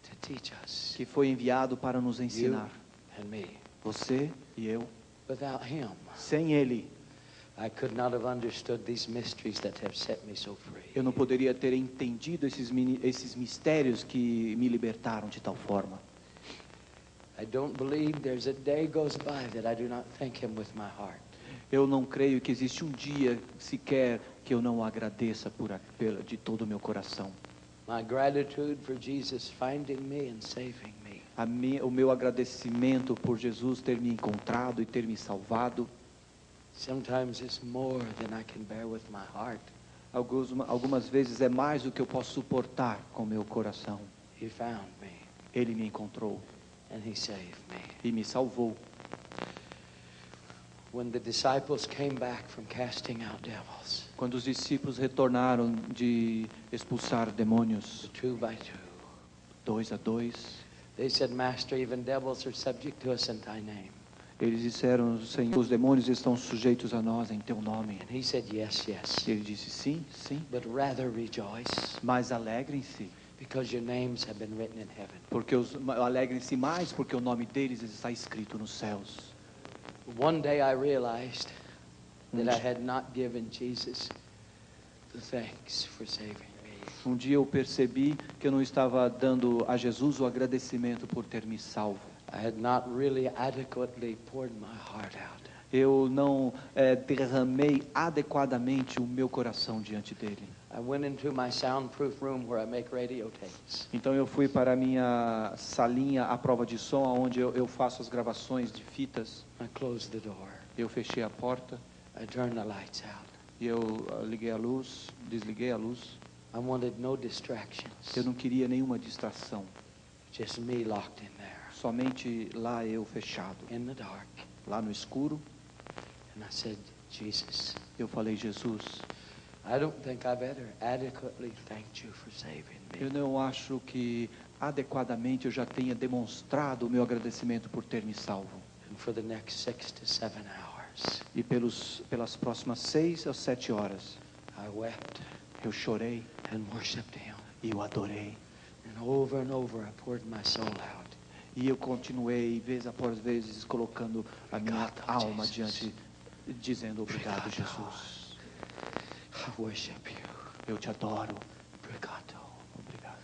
to teach us, que foi enviado para nos you ensinar. and me. Você e eu. Without him, Sem Ele, I could not have understood these mysteries that have set me so free. eu não poderia ter entendido esses mistérios que me libertaram de tal forma. I don't believe there's a day goes by that I do not thank him with my heart. Eu não creio que existe um dia sequer que eu não agradeça de todo o meu coração. My gratitude for Jesus finding me and saving me. O meu agradecimento por Jesus ter me encontrado e ter me salvado. Sometimes it's more than I can bear with my heart. Algumas vezes é mais do que eu posso suportar com o meu coração. He found me Ele me encontrou and he saved me. e me salvou. When the disciples came back from casting out devils, Quando os discípulos retornaram de expulsar demônios, 2 by 2, 2 a 2, they said, Master, even devils are subject to us in thy name. eles disseram: Senhor, os demônios estão sujeitos a nós em teu nome. And he said, yes, yes. Ele disse: sim, sim, But rather rejoice, mas alegrem-se, because your names have been written in heaven. alegrem-se mais, porque o nome deles está escrito nos céus. One day I realized that I had not given Jesus the thanks for saving me. Um dia eu percebi que eu não estava dando a Jesus o agradecimento por ter me salvo. I had not really adequately poured my heart out. Eu não derramei adequadamente o meu coração diante dele. I went into my soundproof room where I make radio tapes. Então eu fui para a minha salinha à prova de som, onde eu faço as gravações de fitas. I closed the door. Eu fechei a porta I turned the lights out. e eu liguei a luz, desliguei a luz. I wanted no distractions. Eu não queria nenhuma distração. Just me locked in there, Somente lá eu fechado, in the dark. lá no escuro. And I said, Jesus, Eu falei: Jesus, I don't think I've ever adequately thanked you for saving eu me. não acho que adequadamente eu já tenha demonstrado o meu agradecimento por ter me salvo. And for the next 6 to 7 hours, E pelas próximas 6 a 7 horas, I wept eu chorei and worshiped him. e o adorei. And over I poured my soul out. E eu continuei, vez após vez, colocando a minha Obrigado, alma Jesus. diante, dizendo: obrigado, Obrigado. Jesus. I worship you. Eu te adoro. Obrigado. Obrigado.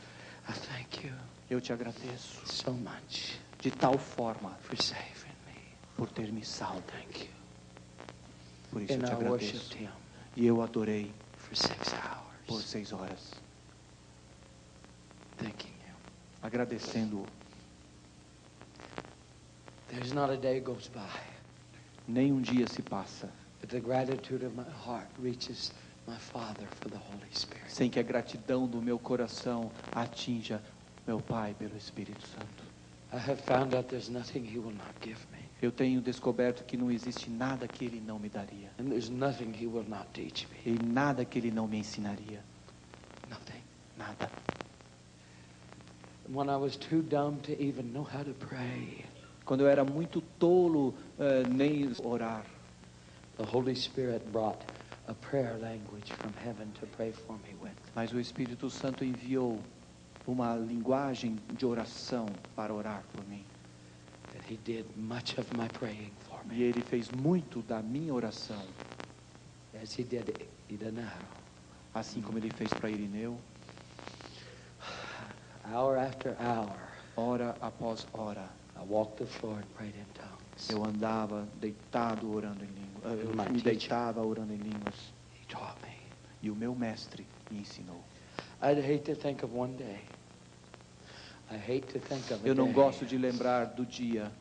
I thank you Eu te agradeço so much de tal forma for saving me. por ter me salvo. Thank you. Por isso eu And te I agradeço. worshiped Him E eu adorei for 6 por hours, 6 horas, thanking Him. agradecendo-o. There's not a day goes by, Nem dia se passa but the gratitude of my heart reaches my Father for the Holy Spirit. sem que a gratidão do meu coração atinja meu Pai pelo Espírito Santo. I have found out there's nothing He will not give me, Eu tenho descoberto que não existe nada que Ele não me daria. and there's nothing He will not teach me. E nada que Ele não me ensinaria. Nothing. Nada. When I was too dumb to even know how to pray, Quando eu era muito tolo, nem orar, the Holy Spirit brought a prayer language from heaven to pray for me with. mas o Espírito Santo enviou uma linguagem de oração para orar por mim. That He did much of my praying for E me, Ele fez muito da minha oração, as He did Idanaro. assim como Ele fez para Irineu, Hour after hour, hora após hora. I walked the floor and prayed in tongues. Eu andava deitado orando em línguas. Eu me deitava orando em línguas. He taught me. E o meu mestre me ensinou. I'd hate to think of one day. I hate to think of a Eu não day gosto de lembrar do dia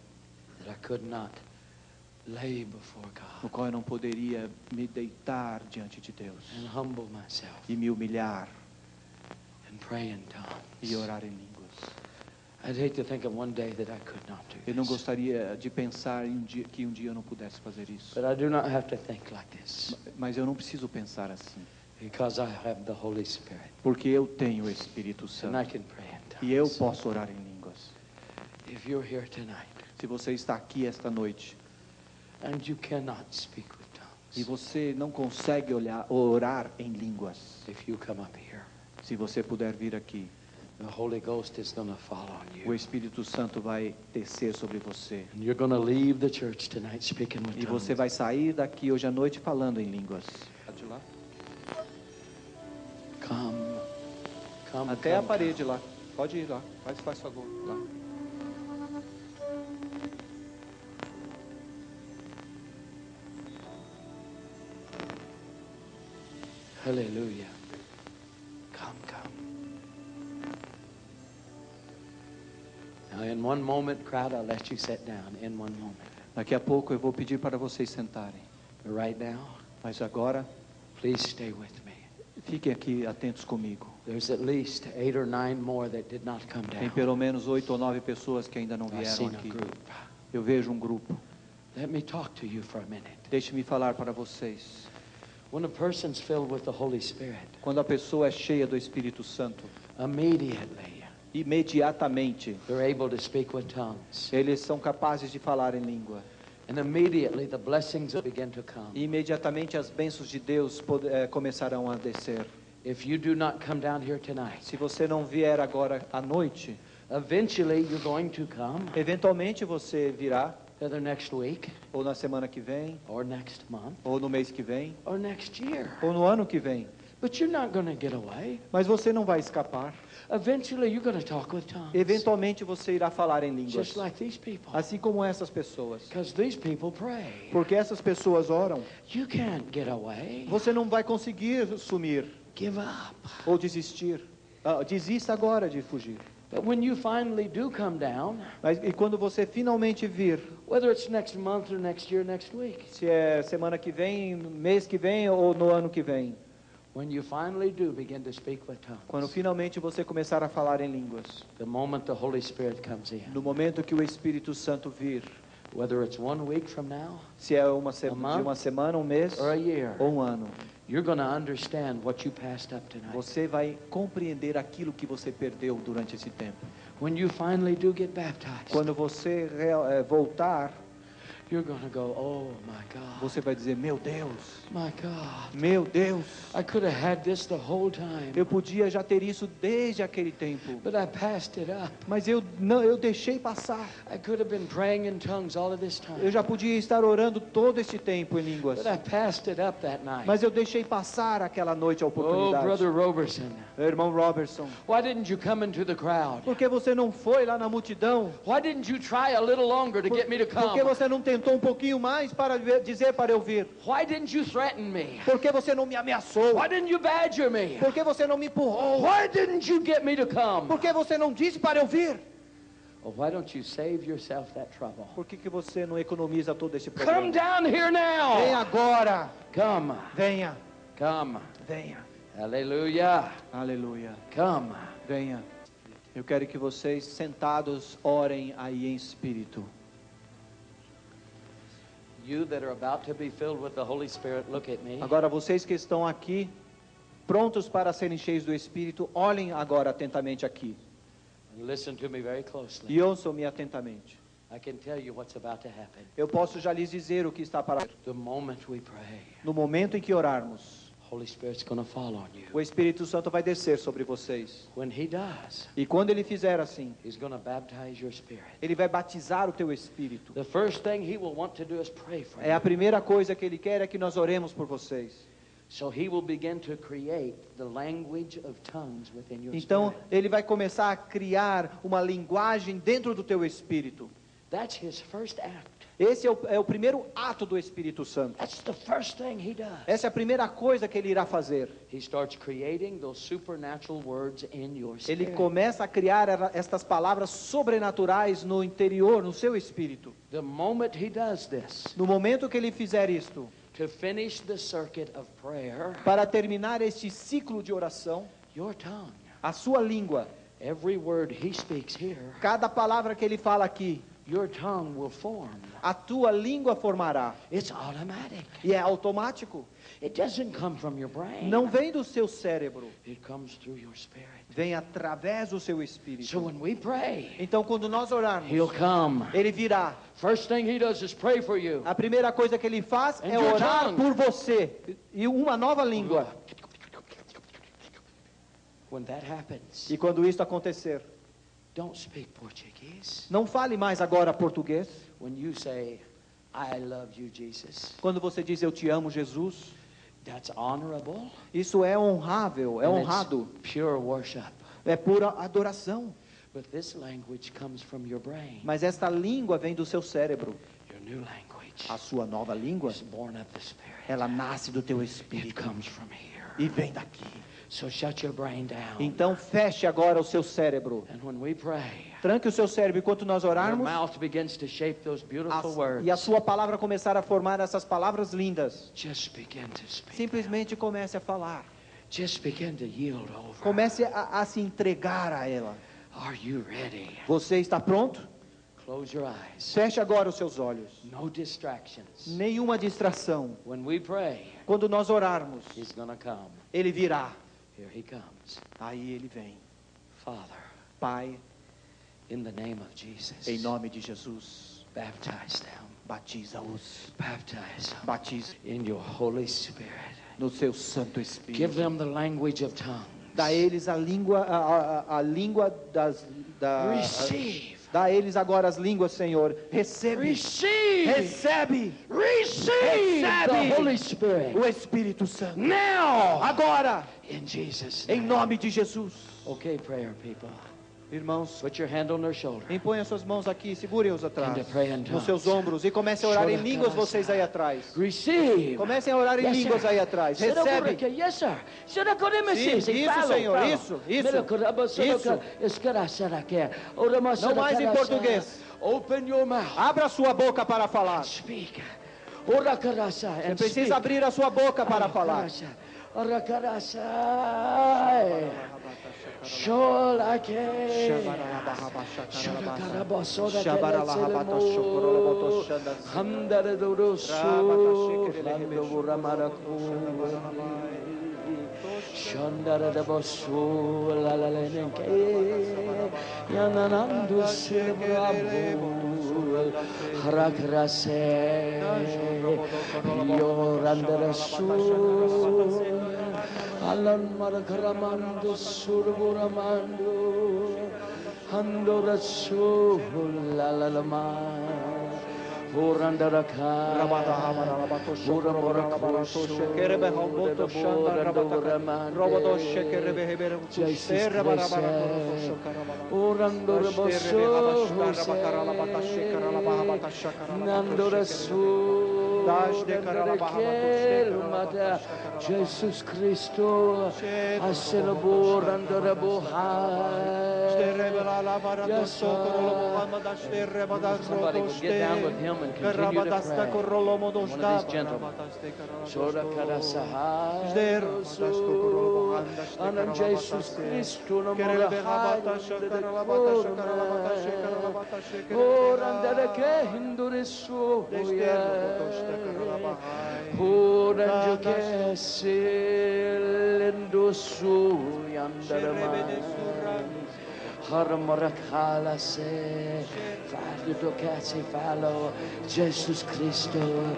that I could not lay before no God qual eu não poderia me deitar diante de Deus and humble myself e me humilhar and pray in e tongues. orar em línguas. I'd hate to think of one day that I could not do Eu não this. gostaria de pensar em que um dia eu não pudesse fazer isso. But I do not have to think like this, Mas eu não preciso pensar assim, because I have the Holy Spirit porque eu tenho o Espírito and I Santo can pray in e eu tongues. posso orar em línguas. If you're here tonight Se você está aqui esta noite and you cannot speak with e tongues, você não consegue orar em línguas, if you come up here, se você puder vir aqui, the Holy Ghost is going to fall on o you. Espírito Santo vai descer sobre você. And you're going to leave the church tonight speaking with E tongues. você vai sair daqui hoje à noite falando em línguas. Pode ir lá? Come, Até a come, parede lá. Pode ir lá. Faz favor. Lá. Hallelujah. Come. Now, in one moment, crowd, I'll let you sit down. In one moment. Daqui a pouco eu vou pedir para vocês sentarem. But right now, Mas agora, please stay with me. fiquem aqui atentos comigo. There's at least 8 or 9 more that did not come Tem down. pelo menos 8 ou 9 pessoas que ainda não I've vieram seen a aqui. group. Eu vejo um grupo. Let me talk to you for a minute. Deixe-me falar para vocês. When a person's filled with the Holy Spirit, Quando a pessoa é cheia do Espírito Santo, immediately imediatamente they're able to speak with tongues. eles são capazes de falar em língua. And immediately the blessings begin to come. E imediatamente as bênçãos de Deus começarão a descer. If you do not come down here tonight, Se você não vier agora à noite, eventually you're going to come eventualmente você virá, either next week ou na semana que vem, or next month ou no mês que vem, or next year. ou no ano que vem. But you're not going to get away. Mas você não vai escapar. Eventually you're going to talk with tongues. Eventualmente você irá falar em línguas, Just like these people. assim como essas pessoas. Because these people pray. Porque essas pessoas oram. You can't get away. Você não vai conseguir sumir Give up. ou desistir. Desista agora de fugir. But when you finally do come down, E quando você finalmente vir, whether it's next month or next year, next week, se é semana que vem, mês que vem ou no ano que vem, when you finally do begin to speak with quando tongues, finalmente você começar a falar em línguas, the moment the Holy Spirit comes in, no momento que o Espírito Santo vir, whether it's 1 week from now se é de month uma semana, um mês or a year, ou um ano, you're going to understand what you passed up tonight. você vai compreender aquilo que você perdeu durante esse tempo. When you finally do get baptized, Quando você voltar, you're going to go, oh my God, você vai dizer: meu Deus, my God, I could have had this the whole time, eu podia já ter isso desde aquele tempo, but I passed it up. mas eu deixei passar. I could have been praying in tongues all of this time, Eu já podia estar orando todo este tempo em línguas, but I passed it up that night. mas eu deixei passar aquela noite a Oh, oportunidade. Brother Roberson, Irmão Robertson, Why didn't you come into the crowd? por que você não foi lá na multidão? Why didn't you try a little longer to get me to Por que come? você não tentou um pouquinho mais para dizer para eu vir? Why didn't you threaten me? Por que você não me ameaçou? Why didn't you badger me? Por que você não me empurrou? Why didn't you get me to come? Por que você não disse para eu vir? Well, why don't you save yourself that trouble? Por que você não economiza todo esse Come problema? down here Venha now. agora. Come. Venha. Come. Venha. Hallelujah. Aleluia. Come. Venha. Eu quero que vocês sentados orem aí em espírito. You that are about to be filled with the Holy Spirit, look at me. Agora vocês que estão aqui, prontos para serem cheios do Espírito, olhem agora atentamente aqui. And listen to me very closely. E ouçam-me atentamente. I can tell you what's about to happen. Eu posso já lhes dizer o que está para... The moment we pray, No momento em que orarmos, Holy Spirit's going to fall on you. o Espírito Santo vai descer sobre vocês. When He does, E quando Ele fizer assim, He's going to baptize your spirit. Ele vai batizar o teu espírito. The first thing He will want to do is pray for É a you. primeira coisa que Ele quer é que nós oremos por vocês. So He will begin to create the language of tongues within your Então, spirit. Ele vai começar a criar uma linguagem dentro do teu espírito. That's His first act. Esse é o primeiro ato do Espírito Santo. That's the first thing He does. Essa é a primeira coisa que Ele irá fazer. He starts creating those supernatural words in your Ele spirit. começa a criar estas palavras sobrenaturais no interior, no seu espírito. The moment He does this, No momento que Ele fizer isto, to finish the circuit of prayer, para terminar este ciclo de oração, your tongue, a sua língua, every word He speaks here, cada palavra que Ele fala aqui, your tongue will form. a tua língua formará. It's automatic. E é automático. It doesn't come from your brain. Não vem do seu cérebro, It comes through your spirit. vem através do seu So espírito. when we pray, Então, quando nós orarmos, He'll come. Ele virá. First thing He does is pray for you. A primeira coisa que Ele faz And é your orar tongue. por você. E uma nova língua. When that happens, E quando isso acontecer, don't speak Portuguese. não fale mais agora português. When you say, I love you, Jesus, Quando você diz eu te amo, Jesus, that's honorable. isso é honrável, é and honrado, it's pure worship. é pura adoração. But this language comes from your brain. Mas esta língua vem do seu cérebro. Your new language A sua nova língua, is born of the Spirit. ela nasce do teu It espírito comes from here. e vem daqui. So shut your brain down. Então feche agora o seu cérebro. And when we pray, Tranque o seu cérebro enquanto nós your orarmos. mouth begins to shape those beautiful words. E a sua palavra começar a formar essas palavras lindas. Just begin to speak. Simplesmente comece a falar. Just begin to yield over. Comece a se entregar a ela. Are you ready? Você está pronto? Close your eyes. Feche agora os seus olhos. No distractions. Nenhuma distração. When we pray, Quando nós orarmos, He's going to come. Ele virá. Here He comes. Aí Ele vem. Father, Pai, in the name of Jesus, em nome de Jesus, baptize them. batiza-os. Baptize them Batize in your Holy Spirit. no seu Santo Give Espírito. them the language of tongues. Dá a eles a língua, a língua Receive. Dá a eles agora as línguas, Senhor. Recebe. Receive. Recebe Receive Recebe. the Holy Spirit. o Espírito Santo. Now. Agora, In Jesus' em name. nome de Jesus. Okay, prayer people. Irmãos, Put your hand on their shoulder. imponham suas mãos aqui, segurem-os atrás, And to pray in nos seus tongues. ombros, e comecem a orar em línguas vocês aí atrás. Receive. Comecem a orar em Yes, línguas sir. aí atrás. Será Recebe. que- Yes, sir. Será que eu me Sim, sei? isso, Fala, Senhor, fala. isso. Será que- será que- Ora, mas Não será mais que- em português. Open your mouth. Abra sua boca para falar. Speak. Ora, carasa, Você and precisa speak. abrir a sua boca para falar. Ora, carasa. Sholake. Shandara da basu la la la nenke yananandu sirabu harakrase yorandara su alan marakaramando surburamando handora su la la la ma Horandaraka. Rabada Hamara Rabato Shokoro Rabarato Shekerebe Hoboto Shanda Rabata Robodo Shekerebe Hebere Kustere Barabarato Shokarabara Orandoroboso Nandorasu Nandarekelmata Jesus Christo Asenabor Andorabohai. Somebody will get down with him and continue to pray. One of these gentlemen. Soda Karasaha. Anam Jesus Christo Namorahai. Orandake Hindurisu. Oranjoke Silendusu Yandarama. Harmarakala se Father Dokasi follow Jesus Christo.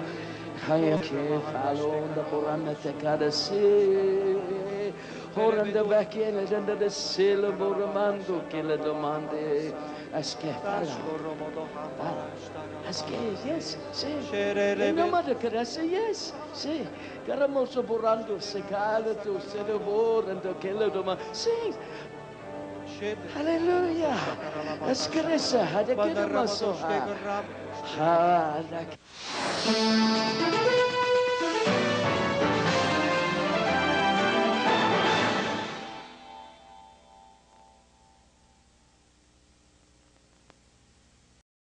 Hayake follow the Borana Tekada se. Horanda Vakil and the Silabo Ramando Kiladomande. Aske follow. Aske, yes, see. No matter Karasa, yes, see. Karamoso Borando Sekala to Sedabor and the Kiladoma. Sing. Hallelujah. Askeresa, hada kena masuk. Ha,